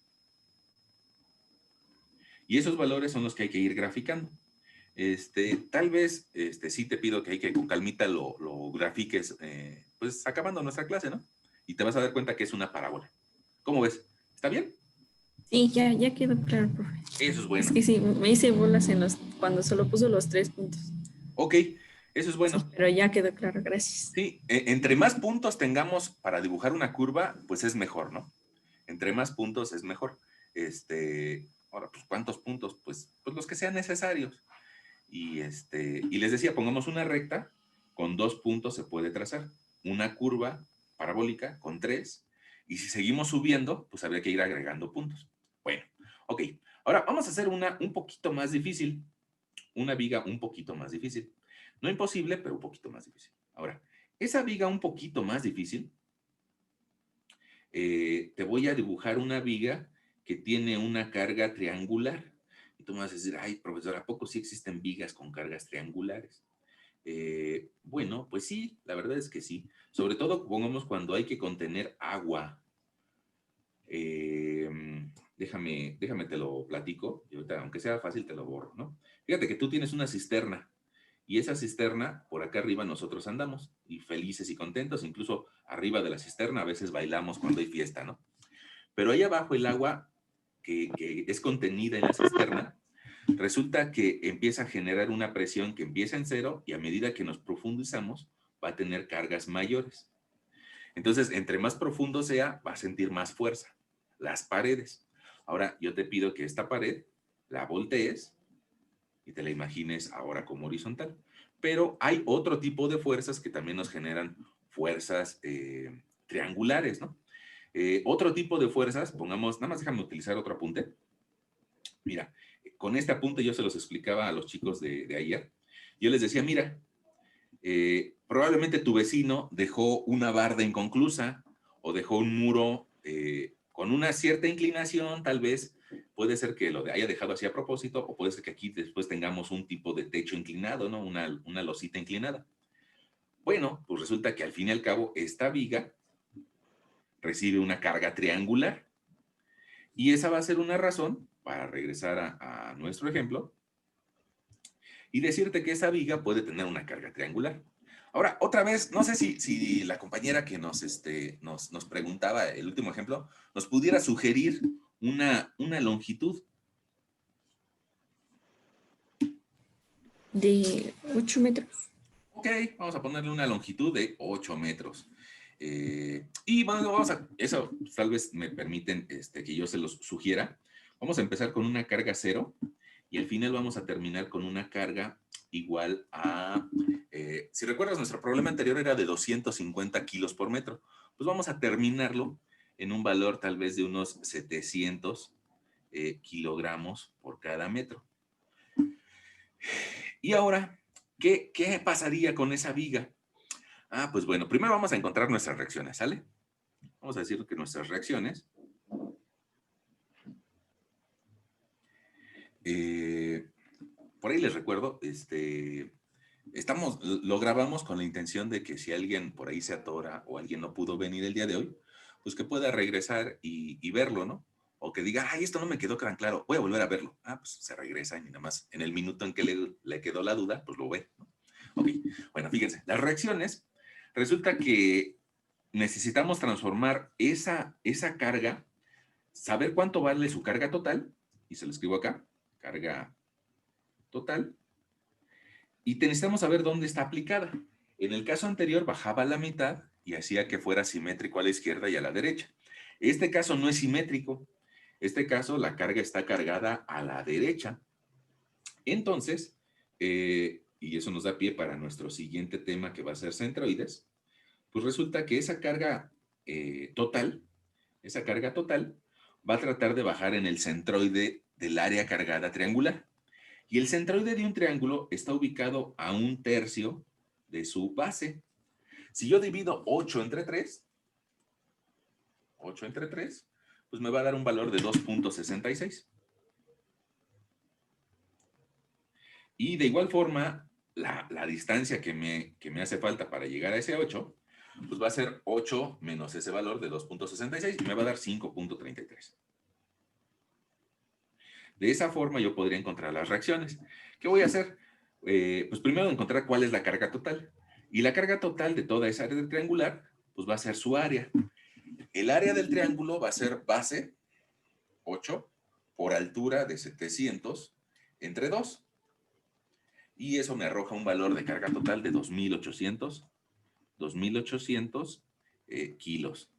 Y esos valores son los que hay que ir graficando. Tal vez sí te pido que hay que con calmita lo grafiques, pues acabando nuestra clase, ¿no? Y te vas a dar cuenta que es una parábola. ¿Cómo ves? ¿Está bien? Sí, ya quedó claro, profe. Eso es bueno. Es que sí, me hice bolas cuando solo puso los 3 puntos. Ok, eso es bueno. Sí, pero ya quedó claro, gracias. Sí, entre más puntos tengamos para dibujar una curva, pues es mejor, ¿no? Entre más puntos es mejor. Ahora, pues, ¿cuántos puntos? Pues los que sean necesarios. Y les decía, pongamos una recta, con 2 puntos se puede trazar. Una curva parabólica con 3. Y si seguimos subiendo, pues habría que ir agregando puntos. Bueno, ok. Ahora vamos a hacer una un poquito más difícil. Una viga un poquito más difícil. No imposible, pero un poquito más difícil. Ahora, esa viga un poquito más difícil, te voy a dibujar una viga que tiene una carga triangular. Y tú me vas a decir, ay, profesor, ¿a poco sí existen vigas con cargas triangulares? Bueno, pues sí, la verdad es que sí. Sobre todo, pongamos cuando hay que contener agua. Déjame te lo platico. Y ahorita, aunque sea fácil, te lo borro, ¿no? Fíjate que tú tienes una cisterna. Y esa cisterna, por acá arriba nosotros andamos, y felices y contentos, incluso arriba de la cisterna a veces bailamos cuando hay fiesta, ¿no? Pero ahí abajo el agua que es contenida en la cisterna, resulta que empieza a generar una presión que empieza en 0 y a medida que nos profundizamos va a tener cargas mayores. Entonces, entre más profundo sea, va a sentir más fuerza. Las paredes. Ahora, yo te pido que esta pared la voltees y te la imagines ahora como horizontal. Pero hay otro tipo de fuerzas que también nos generan fuerzas triangulares, ¿no? Otro tipo de fuerzas, pongamos, nada más déjame utilizar otro apunte. Mira, con este apunte yo se los explicaba a los chicos de ayer. Yo les decía, mira, probablemente tu vecino dejó una barda inconclusa o dejó un muro con una cierta inclinación, tal vez puede ser que lo haya dejado así a propósito, o puede ser que aquí después tengamos un tipo de techo inclinado, ¿no? Una losita inclinada. Bueno, pues resulta que al fin y al cabo esta viga recibe una carga triangular y esa va a ser una razón para regresar a nuestro ejemplo y decirte que esa viga puede tener una carga triangular. Ahora, otra vez, no sé si la compañera que nos preguntaba el último ejemplo nos pudiera sugerir una longitud. De 8 metros. Ok, vamos a ponerle una longitud de 8 metros. Y bueno, eso tal vez me permiten que yo se los sugiera. Vamos a empezar con una carga 0 y al final vamos a terminar con una carga igual a, si recuerdas, nuestro problema anterior era de 250 kilos por metro. Pues vamos a terminarlo en un valor tal vez de unos 700 kilogramos por cada metro. Y ahora, ¿qué pasaría con esa viga? Ah, pues bueno, primero vamos a encontrar nuestras reacciones, ¿sale? Vamos a decir que nuestras reacciones por ahí les recuerdo, lo grabamos con la intención de que si alguien por ahí se atora o alguien no pudo venir el día de hoy, pues que pueda regresar y verlo, ¿no? O que diga, ay, esto no me quedó tan claro, voy a volver a verlo. Ah, pues se regresa y nada más en el minuto en que le quedó la duda, pues lo ve, ¿no? Ok, bueno, fíjense, las reacciones, resulta que necesitamos transformar esa carga, saber cuánto vale su carga total, y se lo escribo acá, carga total, y necesitamos saber dónde está aplicada. En el caso anterior bajaba a la mitad y hacía que fuera simétrico a la izquierda y a la derecha. Este caso no es simétrico. Este caso la carga está cargada a la derecha. Entonces, y eso nos da pie para nuestro siguiente tema que va a ser centroides, pues resulta que esa carga total va a tratar de bajar en el centroide del área cargada triangular. Y el centroide de un triángulo está ubicado a 1/3 de su base. Si yo divido 8 entre 3, 8 entre 3, pues me va a dar un valor de 2.66. Y de igual forma, la distancia que me hace falta para llegar a ese 8, pues va a ser 8 menos ese valor de 2.66 y me va a dar 5.33. De esa forma yo podría encontrar las reacciones. ¿Qué voy a hacer? Pues primero encontrar cuál es la carga total. Y la carga total de toda esa área del triangular, pues va a ser su área. El área del triángulo va a ser base 8 por altura de 700 entre 2. Y eso me arroja un valor de carga total de 2.800 kilos.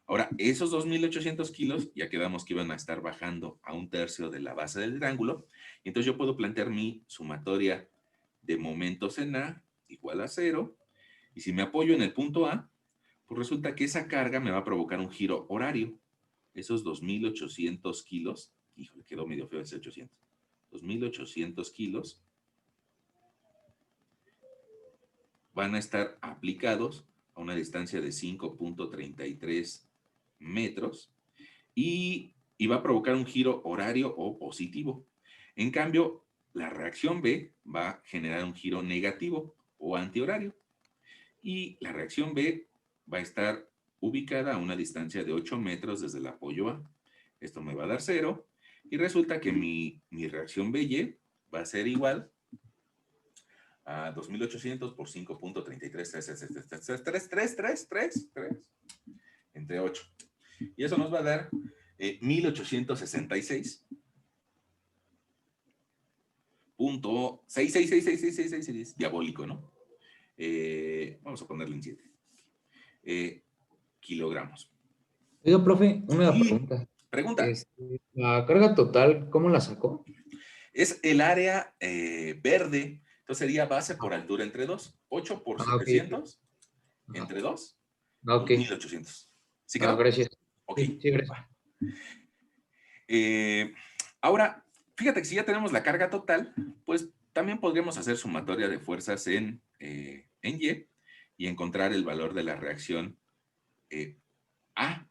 Ahora, esos 2.800 kilos ya quedamos que iban a estar bajando a 1/3 de la base del triángulo. Y entonces yo puedo plantear mi sumatoria de momentos en A igual a 0. Y si me apoyo en el punto A, pues resulta que esa carga me va a provocar un giro horario. Esos 2.800 kilos, híjole, quedó medio feo ese 800. 2.800 kilos van a estar aplicados a una distancia de 5.33 metros y va a provocar un giro horario o positivo. En cambio, la reacción B va a generar un giro negativo o antihorario. Y la reacción B va a estar ubicada a una distancia de 8 metros desde el apoyo A. Esto me va a dar 0. Y resulta que mi reacción BY va a ser igual a 2.800 por 5.33 entre 8. Y eso nos va a dar 1.866.6666666, diabólico, ¿no? Vamos a ponerle en 7. Kilogramos. Oiga, profe, una Sí, pregunta. pregunta. La carga total, ¿cómo la sacó? Es el área verde. Entonces sería base por altura entre 2. 8 por Ok. 700 Ajá. entre 2, Ok. 2.800. ¿Sí quedó? Gracias. Ok. Sí, gracias. Ahora, fíjate que si ya tenemos la carga total, pues también podríamos hacer sumatoria de fuerzas en Y y encontrar el valor de la reacción A.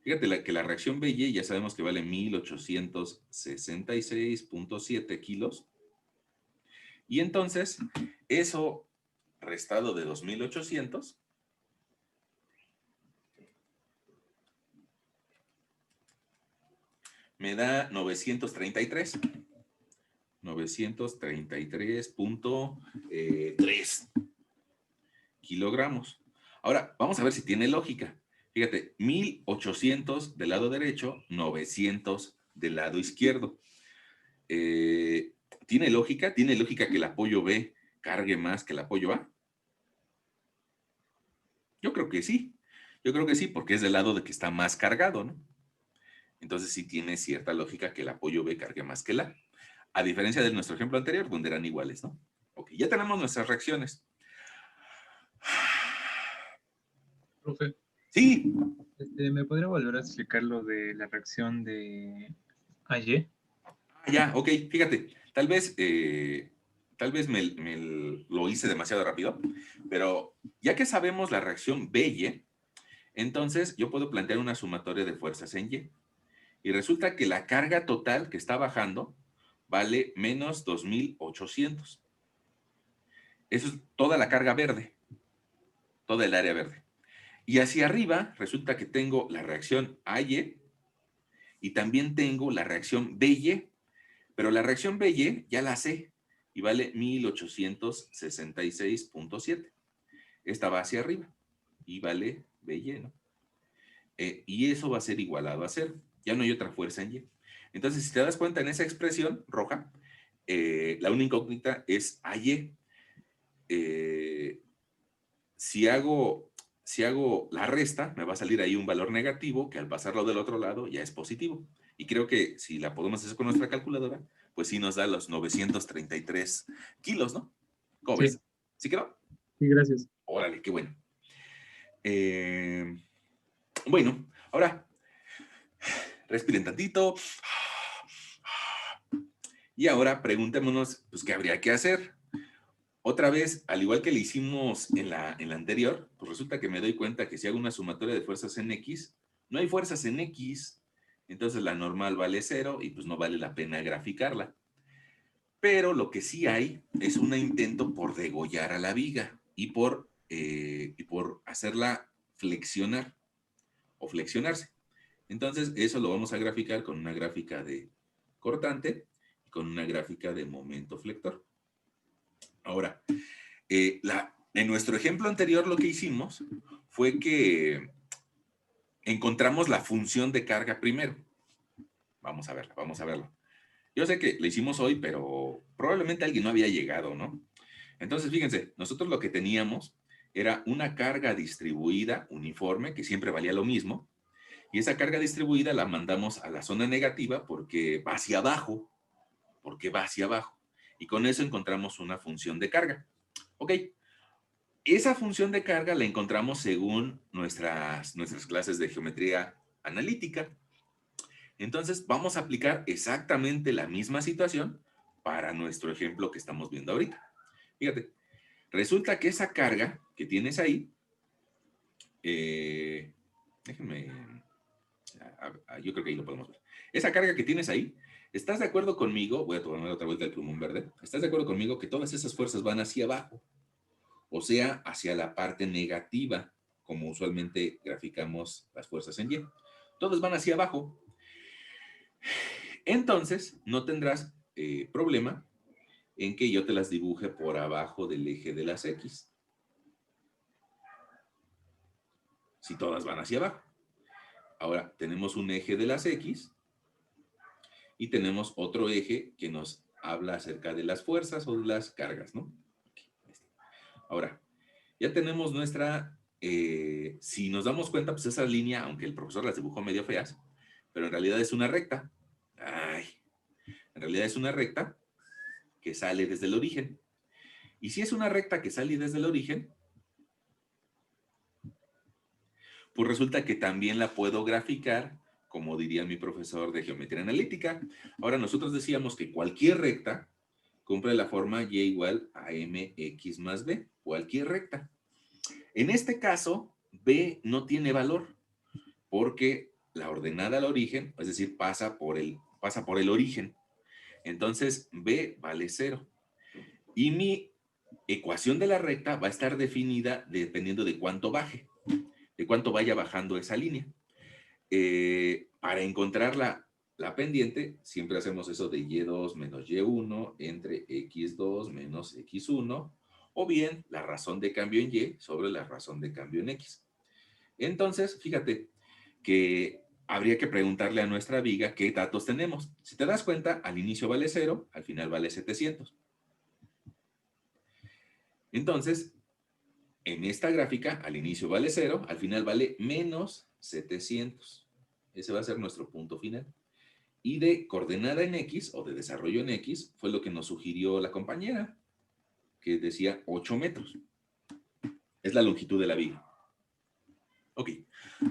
Fíjate que la reacción BY ya sabemos que vale 1.866.7 kilos. Y entonces, eso restado de 2.800 me da 933.3 kilogramos. Ahora, vamos a ver si tiene lógica. Fíjate, 1.800 del lado derecho, 900 del lado izquierdo. ¿Tiene lógica? ¿Tiene lógica que el apoyo B cargue más que el apoyo A? Yo creo que sí. Yo creo que sí, porque es del lado de que está más cargado, ¿no? Entonces sí tiene cierta lógica que el apoyo B cargue más que el A. A diferencia de nuestro ejemplo anterior, donde eran iguales, ¿no? Ok, ya tenemos nuestras reacciones. Profe, Sí, ¿me podría volver a explicar lo de la reacción de AY? ya, ok, fíjate, tal vez lo hice demasiado rápido, pero ya que sabemos la reacción BY, entonces yo puedo plantear una sumatoria de fuerzas en Y. Y resulta que la carga total que está bajando vale menos 2.800. Eso es toda la carga verde, toda el área verde. Y hacia arriba resulta que tengo la reacción AY y también tengo la reacción BY, pero la reacción BY ya la sé y vale 1.866.7. Esta va hacia arriba y vale BY, ¿no? Y eso va a ser igualado a 0. Ya no hay otra fuerza en Y. Entonces, si te das cuenta en esa expresión roja, la única incógnita es AY. Si hago la resta, me va a salir ahí un valor negativo que al pasarlo del otro lado ya es positivo. Y creo que si la podemos hacer con nuestra calculadora, pues sí nos da los 933 kilos, ¿no? ¿Cómo ves? Sí, ¿Sí quedó? sí, gracias. Órale, qué bueno. Bueno, ahora respiren tantito. Y ahora preguntémonos, pues, ¿qué habría que hacer? Otra vez, al igual que le hicimos en la anterior, pues resulta que me doy cuenta que si hago una sumatoria de fuerzas en X, No hay fuerzas en X, entonces la normal vale 0 y pues no vale la pena graficarla. Pero lo que sí hay es un intento por degollar a la viga y por hacerla flexionar o flexionarse. Entonces, eso lo vamos a graficar con una gráfica de cortante y con una gráfica de momento flector. Ahora, en nuestro ejemplo anterior lo que hicimos fue que encontramos la función de carga primero. Vamos a verla, vamos a verla. Yo sé que lo hicimos hoy, pero probablemente alguien no había llegado, ¿no? Entonces, fíjense, nosotros lo que teníamos era una carga distribuida uniforme, que siempre valía lo mismo, y esa carga distribuida la mandamos a la zona negativa porque va hacia abajo, y con eso encontramos una función de carga. Ok, esa función de carga la encontramos según nuestras clases de geometría analítica. Entonces, vamos a aplicar exactamente la misma situación para nuestro ejemplo que estamos viendo ahorita. Fíjate, resulta que esa carga que tienes ahí, déjenme, yo creo que ahí lo podemos ver. Esa carga que tienes ahí, ¿estás de acuerdo conmigo? Voy a tomar otra vuelta el plumón verde. ¿Estás de acuerdo conmigo que todas esas fuerzas van hacia abajo? O sea, hacia la parte negativa, como usualmente graficamos las fuerzas en Y. Todas van hacia abajo. Entonces, no tendrás problema en que yo te las dibuje por abajo del eje de las X. Si todas van hacia abajo. Ahora, tenemos un eje de las X y tenemos otro eje que nos habla acerca de las fuerzas o de las cargas, ¿no? Ahora, ya tenemos nuestra, si nos damos cuenta, pues esa línea, aunque el profesor las dibujó medio feas, pero en realidad es una recta. Ay, en realidad es una recta que sale desde el origen. Y si es una recta que sale desde el origen, pues resulta que también la puedo graficar, como diría mi profesor de geometría analítica. Ahora, nosotros decíamos que cualquier recta cumple la forma y igual a mx más b, cualquier recta. En este caso, b no tiene valor, porque la ordenada al origen, es decir, pasa por el origen. Entonces, b vale 0. Y mi ecuación de la recta va a estar definida dependiendo de cuánto baje, de cuánto vaya bajando esa línea. Para encontrar la pendiente, siempre hacemos eso de y2 menos y1 entre x2 menos x1, o bien la razón de cambio en y sobre la razón de cambio en x. Entonces, fíjate que habría que preguntarle a nuestra viga qué datos tenemos. Si te das cuenta, al inicio vale 0, al final vale 700. Entonces, en esta gráfica, al inicio vale 0, al final vale menos 700. Ese va a ser nuestro punto final. Y de coordenada en X, o de desarrollo en X, fue lo que nos sugirió la compañera, que decía 8 metros. Es la longitud de la viga. Ok,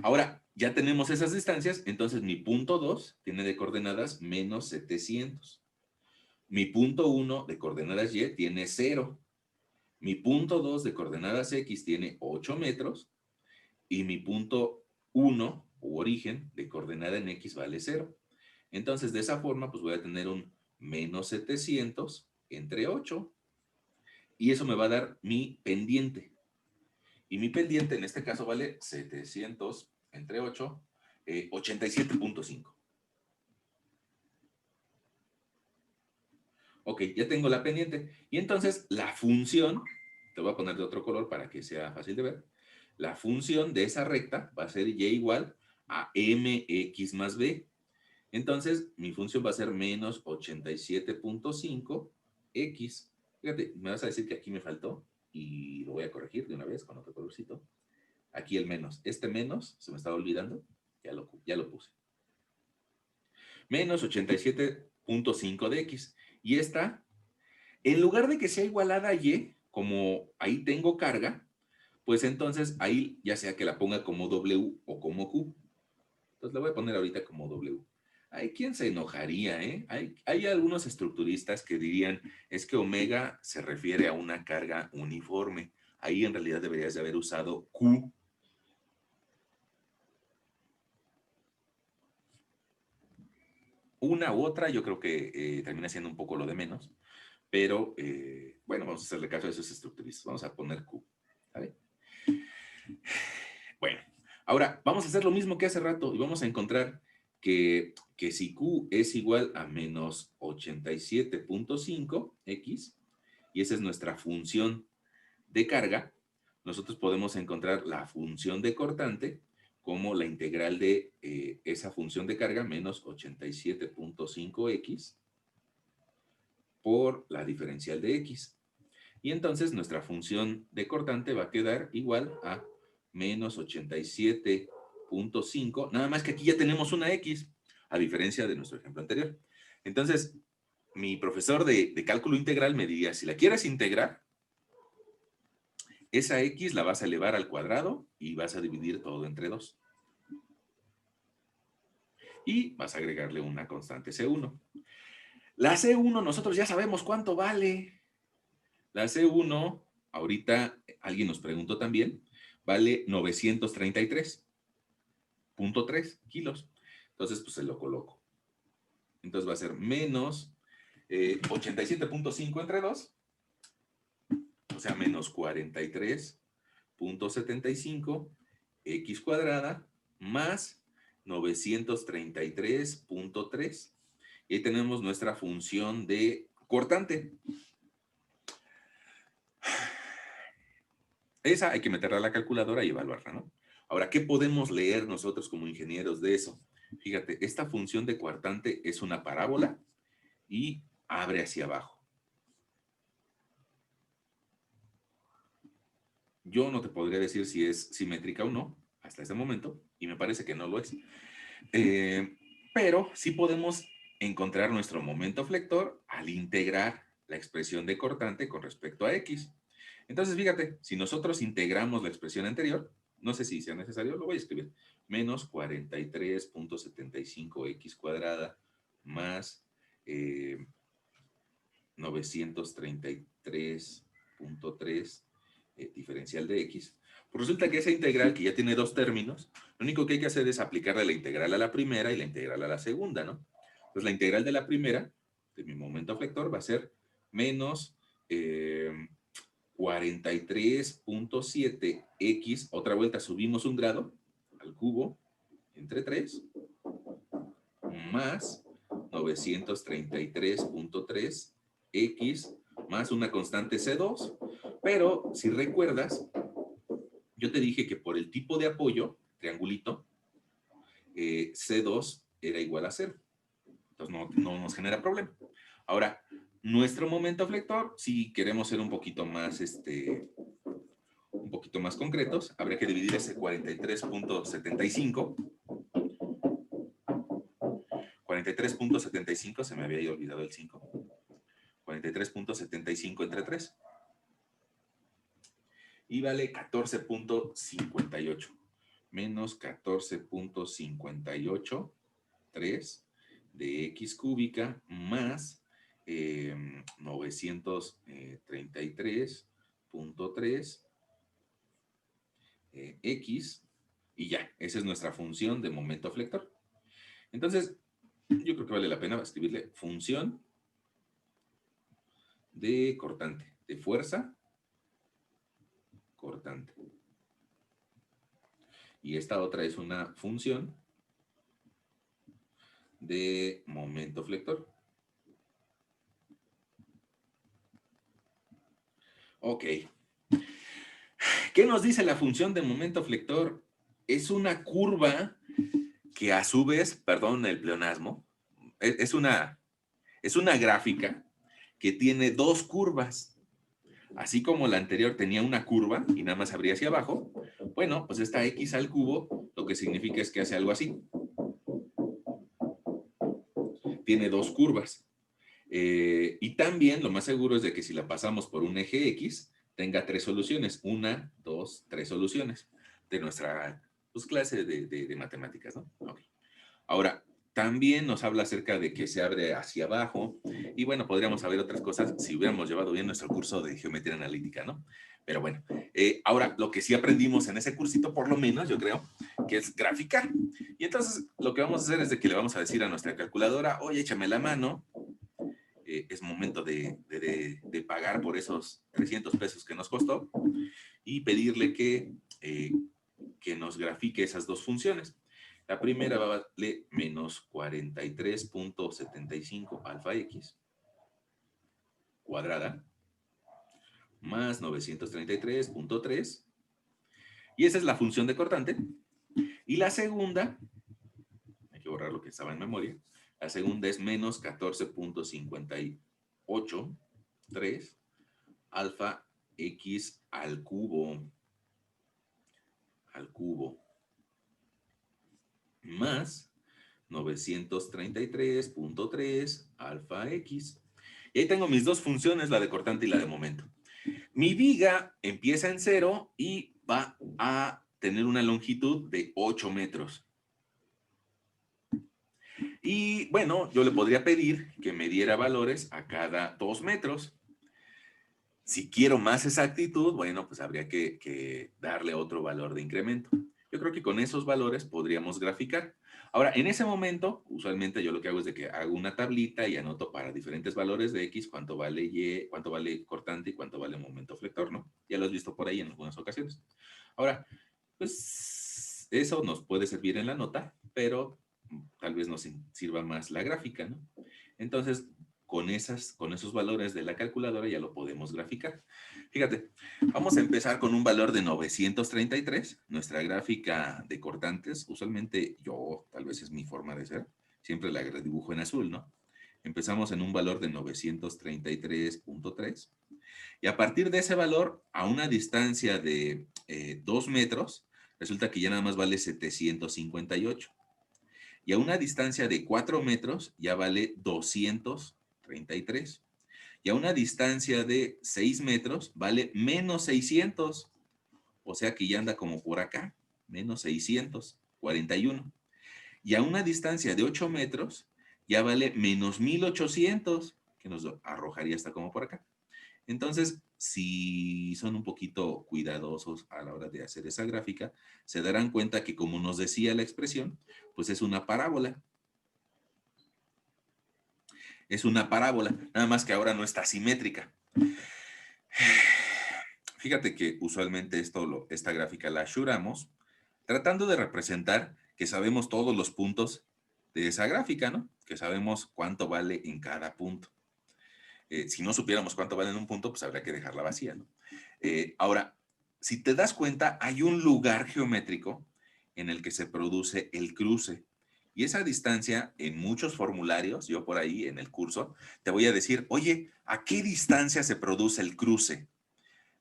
ahora ya tenemos esas distancias, entonces mi punto 2 tiene de coordenadas menos 700. Mi punto 1 de coordenadas Y tiene 0. Mi punto 2 de coordenadas X tiene 8 metros. Y mi punto 1, u origen, de coordenada en X vale 0. Entonces, de esa forma, pues voy a tener un menos 700 entre 8. Y eso me va a dar mi pendiente. Y mi pendiente en este caso vale 700 entre 8, 87.5. Ok, ya tengo la pendiente. Y entonces la función, te voy a poner de otro color para que sea fácil de ver. La función de esa recta va a ser y igual a mx más b. Entonces, mi función va a ser menos 87.5 x. Fíjate, me vas a decir que aquí me faltó y lo voy a corregir de una vez con otro colorcito. Aquí el menos. Este menos, se me estaba olvidando, ya lo puse. Menos 87.5 de x. Y esta, en lugar de que sea igualada a y, como ahí tengo carga, pues entonces ahí ya sea que la ponga como W o como Q. Entonces la voy a poner ahorita como W. Hay quien se enojaría, ¿eh? Hay algunos estructuristas que dirían, es que omega se refiere a una carga uniforme. Ahí en realidad deberías de haber usado Q. una u otra, yo creo que termina siendo un poco lo de menos, pero bueno, vamos a hacerle caso a esos estructuristas. Vamos a poner Q, ¿vale? Bueno, ahora vamos a hacer lo mismo que hace rato y vamos a encontrar que si Q es igual a menos 87.5 X, y esa es nuestra función de carga, nosotros podemos encontrar la función de cortante como la integral de esa función de carga menos 87.5X por la diferencial de X. Y entonces nuestra función de cortante va a quedar igual a menos 87.5, nada más que aquí ya tenemos una X, a diferencia de nuestro ejemplo anterior. Entonces, mi profesor de cálculo integral me diría, si la quieres integrar, esa X la vas a elevar al cuadrado y vas a dividir todo entre 2. Y vas a agregarle una constante C1. La C1 nosotros ya sabemos cuánto vale. La C1, ahorita alguien nos preguntó también, vale 933.3 kilos. Entonces, pues se lo coloco. Entonces va a ser menos 87.5 entre 2, o sea, menos 43.75 X cuadrada más 933.3. Y ahí tenemos nuestra función de cortante. Esa hay que meterla a la calculadora y evaluarla, ¿no? Ahora, ¿qué podemos leer nosotros como ingenieros de eso? Fíjate, esta función de cortante es una parábola y abre hacia abajo. Yo no te podría decir si es simétrica o no, hasta este momento, y me parece que no lo es. Pero sí podemos encontrar nuestro momento flector al integrar la expresión de cortante con respecto a X. Entonces, fíjate, si nosotros integramos la expresión anterior, no sé si sea necesario, lo voy a escribir, menos 43.75x cuadrada más 933.3 diferencial de X. Pues resulta que esa integral, que ya tiene dos términos, lo único que hay que hacer es aplicarle la integral a la primera y la integral a la segunda, ¿no? Pues la integral de la primera, de mi momento flector, va a ser menos 43.7x, otra vuelta subimos un grado al cubo entre 3, más 933.3x más una constante C2. Pero si recuerdas, yo te dije que por el tipo de apoyo, triangulito, C2 era igual a 0. Entonces no nos genera problema. Ahora, nuestro momento flector, si queremos ser un poquito más concretos, habría que dividir ese 43.75. 43.75, se me había olvidado el 5. 43.75 entre 3. Y vale 14.58. Menos 14.58, 3 de X cúbica más 933.3 X, y ya, esa es nuestra función de momento flector. Entonces, yo creo que vale la pena escribirle función de cortante, de fuerza cortante. Y esta otra es una función de momento flector. Ok. ¿Qué nos dice la función de momento flector? Es una curva que a su vez, perdón el pleonasmo, es una gráfica que tiene dos curvas. Así como la anterior tenía una curva y nada más abría hacia abajo, bueno, pues esta X al cubo lo que significa es que hace algo así. Tiene dos curvas. Y también lo más seguro es de que si la pasamos por un eje X, tenga tres soluciones. 1, 2, 3 soluciones de nuestra clase de matemáticas, ¿no? Okay. Ahora, También nos habla acerca de que se abre hacia abajo y bueno, podríamos saber otras cosas si hubiéramos llevado bien nuestro curso de geometría analítica, ¿no? Pero bueno, ahora lo que sí aprendimos en ese cursito, por lo menos yo creo, que es graficar. Y entonces lo que vamos a hacer es de que le vamos a decir a nuestra calculadora, oye, échame la mano, es momento de pagar por esos 300 pesos que nos costó y pedirle que nos grafique esas dos funciones. La primera va a valer menos 43.75 alfa x cuadrada más 933.3. Y esa es la función de cortante. Y la segunda, hay que borrar lo que estaba en memoria, la segunda es menos 14.58.3 alfa x al cubo más 933.3 alfa x. Y ahí tengo mis dos funciones, la de cortante y la de momento. Mi viga empieza en 0 y va a tener una longitud de 8 metros. Y bueno, yo le podría pedir que me diera valores a cada 2 metros. Si quiero más exactitud, bueno, pues habría que darle otro valor de incremento. Yo creo que con esos valores podríamos graficar. Ahora, en ese momento, usualmente yo lo que hago es de que hago una tablita y anoto para diferentes valores de X cuánto vale Y, cuánto vale cortante y cuánto vale momento flector, ¿no? Ya lo has visto por ahí en algunas ocasiones. Ahora, pues eso nos puede servir en la nota, pero tal vez nos sirva más la gráfica, ¿no? Entonces, con esos valores de la calculadora ya lo podemos graficar. Fíjate, vamos a empezar con un valor de 933. Nuestra gráfica de cortantes, usualmente tal vez es mi forma de ser, siempre la dibujo en azul, ¿no? Empezamos en un valor de 933.3. Y a partir de ese valor, a una distancia de 2 metros, resulta que ya nada más vale 758. Y a una distancia de 4 metros ya vale 233. Y a una distancia de 6 metros vale menos 600. O sea que ya anda como por acá, menos 641. Y a una distancia de 8 metros ya vale menos 1800, que nos arrojaría hasta como por acá. Entonces, si son un poquito cuidadosos a la hora de hacer esa gráfica, se darán cuenta que, como nos decía la expresión, pues es una parábola. Es una parábola, nada más que ahora no está simétrica. Fíjate que usualmente esta gráfica la asuramos tratando de representar que sabemos todos los puntos de esa gráfica, ¿no? Que sabemos cuánto vale en cada punto. Si no supiéramos cuánto vale en un punto, pues habría que dejarla vacía, ¿no? Ahora, si te das cuenta, hay un lugar geométrico en el que se produce el cruce. Y esa distancia, en muchos formularios, yo por ahí en el curso, te voy a decir, oye, ¿a qué distancia se produce el cruce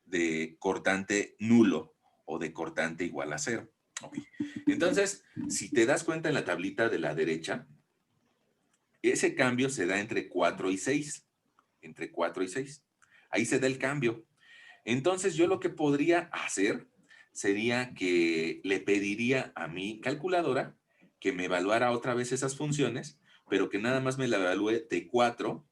de cortante nulo o de cortante igual a 0? Okay. Entonces, si te das cuenta en la tablita de la derecha, ese cambio se da entre 4 y 6. Entre 4 y 6. Ahí se da el cambio. Entonces, yo lo que podría hacer sería que le pediría a mi calculadora que me evaluara otra vez esas funciones, pero que nada más me la evalúe de 4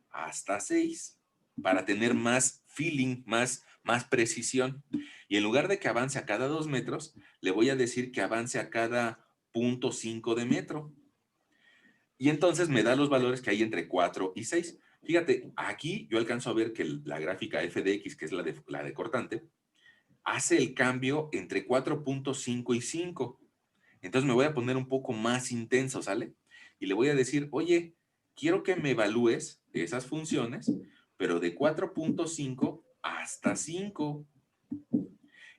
hasta 6 para tener más feeling, más precisión. Y en lugar de que avance a cada 2 metros, le voy a decir que avance a cada 0.5 de metro. Y entonces me da los valores que hay entre 4 y 6. Fíjate, aquí yo alcanzo a ver que la gráfica f de x, que es la de cortante, hace el cambio entre 4.5 y 5. Entonces me voy a poner un poco más intenso, ¿sale? Y le voy a decir, oye, quiero que me evalúes esas funciones, pero de 4.5 hasta 5.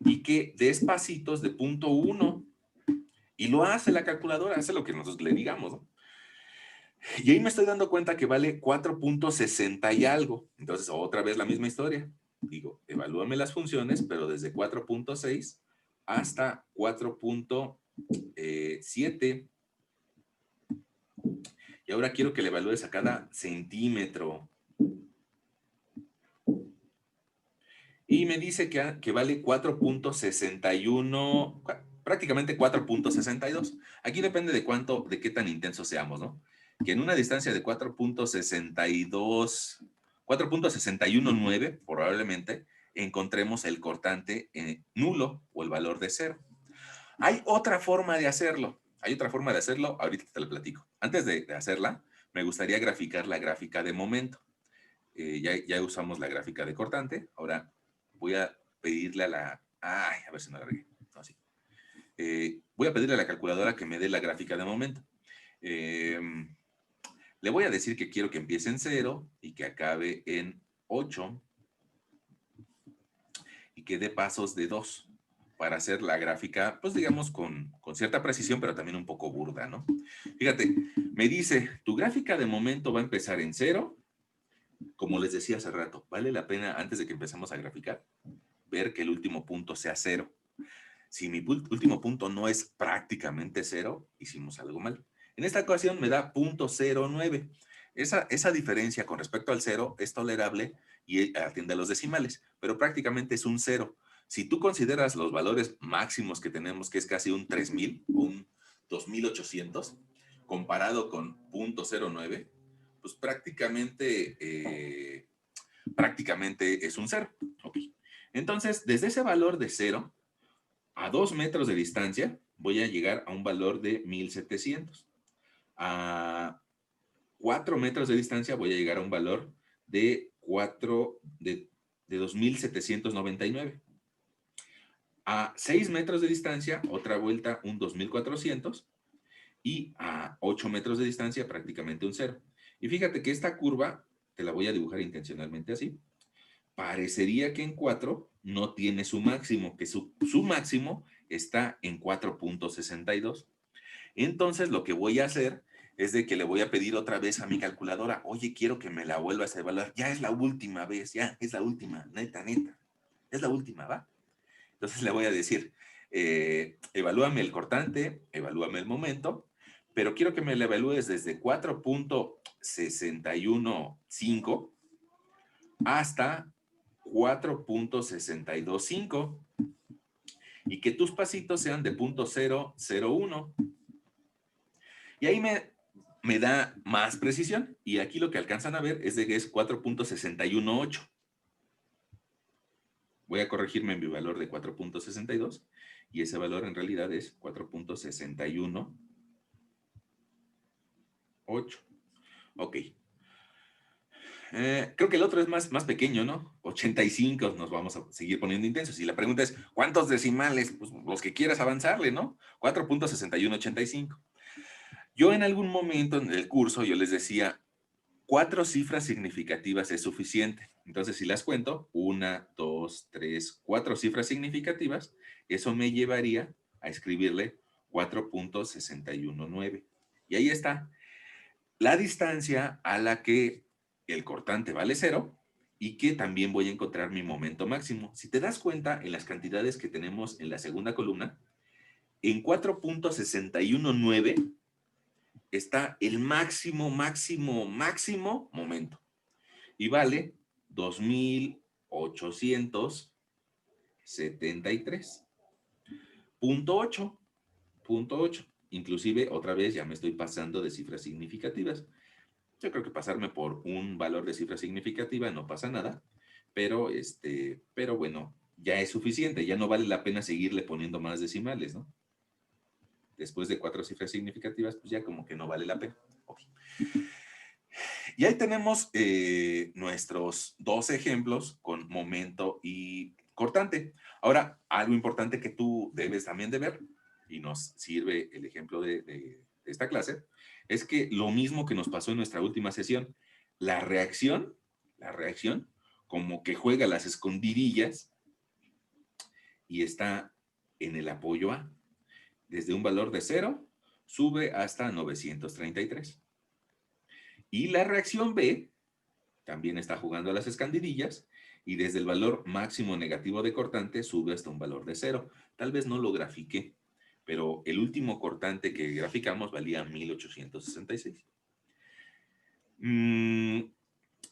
Y que des pasitos de 0.1. Y lo hace la calculadora, hace lo que nosotros le digamos, ¿no? Y ahí me estoy dando cuenta que vale 4.60 y algo. Entonces, otra vez la misma historia. Digo, evalúame las funciones, pero desde 4.6 hasta 4.7. Y ahora quiero que le evalúes a cada centímetro. Y me dice que vale 4.61, prácticamente 4.62. Aquí depende de qué tan intensos seamos, ¿no? Que en una distancia de 4.62, 4.619 probablemente encontremos el cortante nulo o el valor de cero. Hay otra forma de hacerlo. Ahorita te la platico. Antes de hacerla, me gustaría graficar la gráfica de momento. Ya usamos la gráfica de cortante. Ahora voy a pedirle a la... Ay, a ver si no la regué. No, sí. Voy a pedirle a la calculadora que me dé la gráfica de momento. Le voy a decir que quiero que empiece en 0 y que acabe en 8 y que dé pasos de 2 para hacer la gráfica, pues digamos, con cierta precisión, pero también un poco burda, ¿no? Fíjate, me dice, tu gráfica de momento va a empezar en 0. Como les decía hace rato, vale la pena, antes de que empecemos a graficar, ver que el último punto sea 0. Si mi último punto no es prácticamente 0, hicimos algo mal. En esta ocasión me da 0.09. Esa diferencia con respecto al 0 es tolerable y atiende a los decimales, pero prácticamente es un 0. Si tú consideras los valores máximos que tenemos, que es casi un 3000 o un 2800, comparado con 0.09, pues prácticamente es un 0. Okay. Entonces, desde ese valor de 0, a 2 metros de distancia, voy a llegar a un valor de 1700. A 4 metros de distancia voy a llegar a un valor de 2799. A 6 metros de distancia, otra vuelta, un 2400. Y a 8 metros de distancia, prácticamente un 0. Y fíjate que esta curva, te la voy a dibujar intencionalmente así, parecería que en 4 no tiene su máximo, que su máximo está en 4.62. Entonces, lo que voy a hacer es de que le voy a pedir otra vez a mi calculadora, oye, quiero que me la vuelvas a evaluar. Ya es la última vez, ya es la última, neta. Es la última, ¿va? Entonces le voy a decir, evalúame el cortante, evalúame el momento, pero quiero que me la evalúes desde 4.615 hasta 4.625 y que tus pasitos sean de 0.001. Y ahí me da más precisión. Y aquí lo que alcanzan a ver es de que es 4.618. Voy a corregirme en mi valor de 4.62 y ese valor en realidad es 4.618. Ok. Creo que el otro es más pequeño, ¿no? 85 nos vamos a seguir poniendo intensos. Y la pregunta es, ¿cuántos decimales? Pues los que quieras avanzarle, ¿no? 4.6185. Yo en algún momento en el curso yo les decía, 4 cifras significativas es suficiente. Entonces, si las cuento, 1, 2, 3, 4 cifras significativas, eso me llevaría a escribirle 4.619. Y ahí está la distancia a la que el cortante vale 0 y que también voy a encontrar mi momento máximo. Si te das cuenta, en las cantidades que tenemos en la segunda columna, en 4.619 está el máximo momento. Y vale 2.873.8. Inclusive, otra vez, ya me estoy pasando de cifras significativas. Yo creo que pasarme por un valor de cifra significativa no pasa nada, pero bueno, ya es suficiente, ya no vale la pena seguirle poniendo más decimales, ¿no? Después de 4 cifras significativas, pues ya como que no vale la pena. Okay. Y ahí tenemos nuestros 2 ejemplos con momento y cortante. Ahora, algo importante que tú debes también de ver, y nos sirve el ejemplo de esta clase, es que lo mismo que nos pasó en nuestra última sesión, la reacción, como que juega las escondidillas y está en el apoyo A. Desde un valor de 0, sube hasta 933. Y la reacción B también está jugando a las escondidillas y desde el valor máximo negativo de cortante sube hasta un valor de 0. Tal vez no lo grafiqué, pero el último cortante que graficamos valía 1866.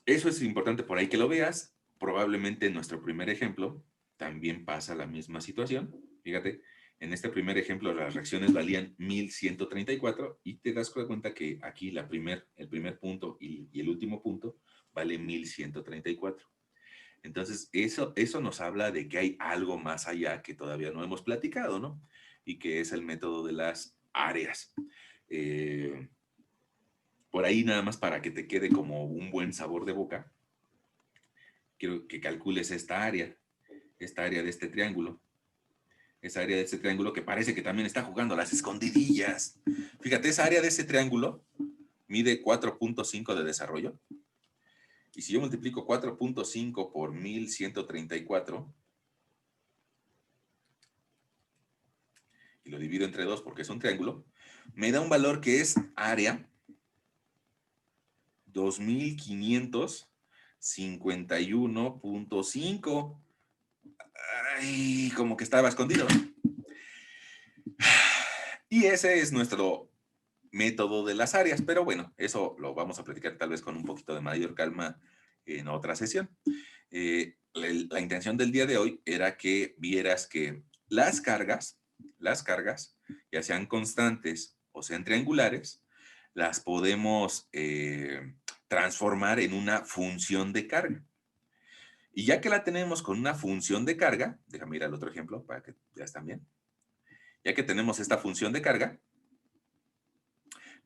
Eso es importante por ahí que lo veas. Probablemente en nuestro primer ejemplo también pasa la misma situación. Fíjate, En este primer ejemplo, las reacciones valían 1134 y te das cuenta que aquí el primer punto y el último punto vale 1134. Entonces, eso nos habla de que hay algo más allá que todavía no hemos platicado, ¿no? Y que es el método de las áreas. Por ahí nada más para que te quede como un buen sabor de boca, quiero que calcules esta área de este triángulo. Esa área de este triángulo que parece que también está jugando a las escondidillas. Fíjate, esa área de ese triángulo mide 4.5 de desarrollo. Y si yo multiplico 4.5 por 1134 y lo divido entre 2 porque es un triángulo, me da un valor que es área 2551.5. Ay, como que estaba escondido. Y ese es nuestro método de las áreas, pero bueno, eso lo vamos a platicar tal vez con un poquito de mayor calma en otra sesión. La intención del día de hoy era que vieras que las cargas, ya sean constantes o sean triangulares, las podemos transformar en una función de carga. Y ya que la tenemos con una función de carga, déjame ir al otro ejemplo para que veas también. Ya que tenemos esta función de carga,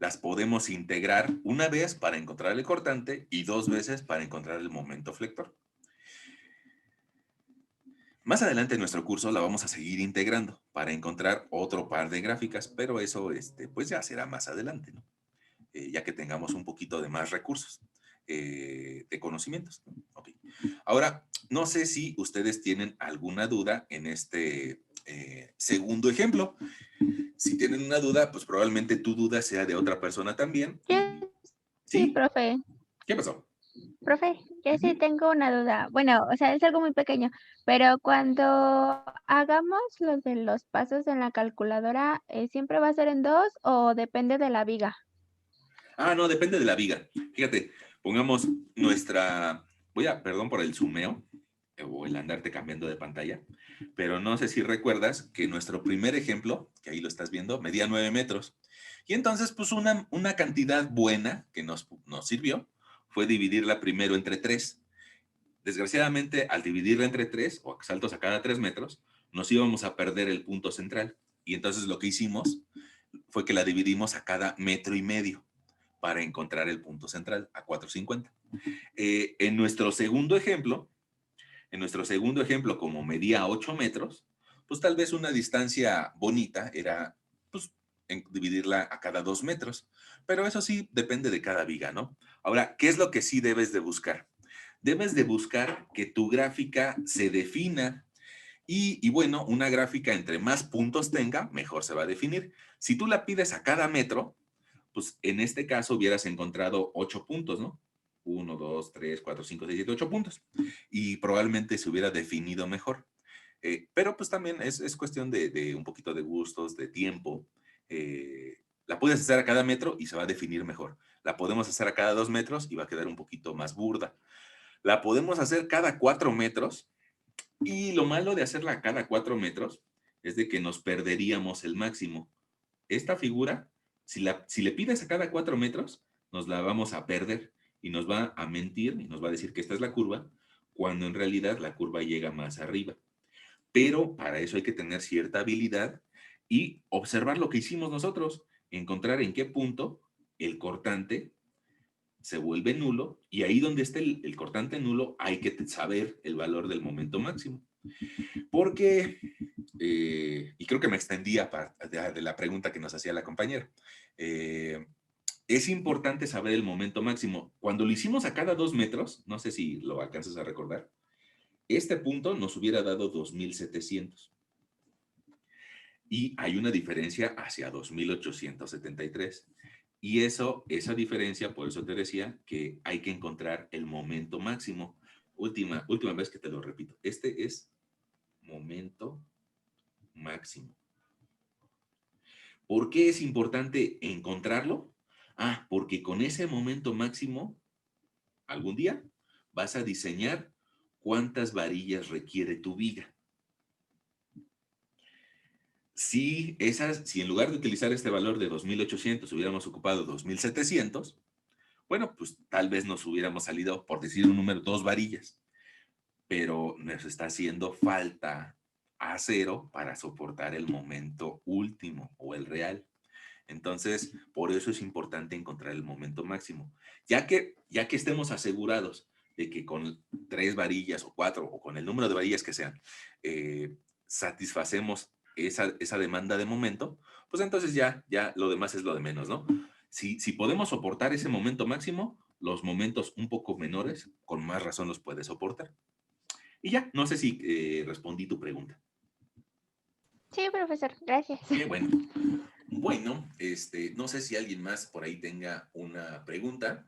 las podemos integrar una vez para encontrar el cortante y 2 veces para encontrar el momento flector. Más adelante en nuestro curso la vamos a seguir integrando para encontrar otro par de gráficas, pero eso pues ya será más adelante, ¿no? Ya que tengamos un poquito de más recursos de conocimientos, ¿no? Okay. Ahora, no sé si ustedes tienen alguna duda en este segundo ejemplo. Si tienen una duda, pues probablemente tu duda sea de otra persona también. Yo sí, ¿Sí? profe. ¿Qué pasó? Profe, yo sí tengo una duda. Bueno, o sea, es algo muy pequeño, pero cuando hagamos los de los pasos en la calculadora, ¿siempre va a ser en 2 o depende de la viga? Ah, no, depende de la viga. Fíjate, pongamos perdón por el zoomeo o el andarte cambiando de pantalla, pero no sé si recuerdas que nuestro primer ejemplo, que ahí lo estás viendo, medía 9 metros. Y entonces, pues una cantidad buena que nos sirvió fue dividirla primero entre 3. Desgraciadamente, al dividirla entre 3, o saltos a cada 3 metros, nos íbamos a perder el punto central. Y entonces lo que hicimos fue que la dividimos a cada 1.5 metros para encontrar el punto central, a 450. En nuestro segundo ejemplo, como medía 8 metros, pues tal vez una distancia bonita era pues, dividirla a cada 2 metros. Pero eso sí depende de cada viga, ¿no? Ahora, ¿qué es lo que sí debes de buscar? Debes de buscar que tu gráfica se defina y bueno, una gráfica entre más puntos tenga, mejor se va a definir. Si tú la pides a cada metro, pues en este caso hubieras encontrado 8 puntos, ¿no? 1, 2, 3, 4, 5, 6, 7, 8 puntos. Y probablemente se hubiera definido mejor. Pero pues también es cuestión de un poquito de gustos, de tiempo. La puedes hacer a cada metro y se va a definir mejor. La podemos hacer a cada 2 metros y va a quedar un poquito más burda. La podemos hacer cada 4 metros y lo malo de hacerla a cada 4 metros es de que nos perderíamos el máximo. Esta figura, si le pides a cada 4 metros, nos la vamos a perder y nos va a mentir y nos va a decir que esta es la curva, cuando en realidad la curva llega más arriba. Pero para eso hay que tener cierta habilidad y observar lo que hicimos nosotros, encontrar en qué punto el cortante se vuelve nulo y ahí donde esté el cortante nulo hay que saber el valor del momento máximo. Porque, y creo que me extendía de la pregunta que nos hacía la compañera, es importante saber el momento máximo. Cuando lo hicimos a cada 2 metros, no sé si lo alcanzas a recordar, este punto nos hubiera dado 2700. Y hay una diferencia hacia 2873. Y esa diferencia, por eso te decía que hay que encontrar el momento máximo. Última vez que te lo repito. Este es momento máximo. ¿Por qué es importante encontrarlo? Ah, porque con ese momento máximo, algún día vas a diseñar cuántas varillas requiere tu viga. si en lugar de utilizar este valor de 2.800 hubiéramos ocupado 2.700, bueno, pues tal vez nos hubiéramos salido, por decir un número, 2 varillas. Pero nos está haciendo falta acero para soportar el momento último o el real. Entonces, por eso es importante encontrar el momento máximo. Ya que estemos asegurados de que con 3 varillas o 4 o con el número de varillas que sean, satisfacemos esa demanda de momento, pues entonces ya lo demás es lo de menos, ¿no? Si podemos soportar ese momento máximo, los momentos un poco menores, con más razón los puede soportar. Y ya, no sé si respondí tu pregunta. Sí, profesor, gracias. Qué bueno. Bueno, no sé si alguien más por ahí tenga una pregunta.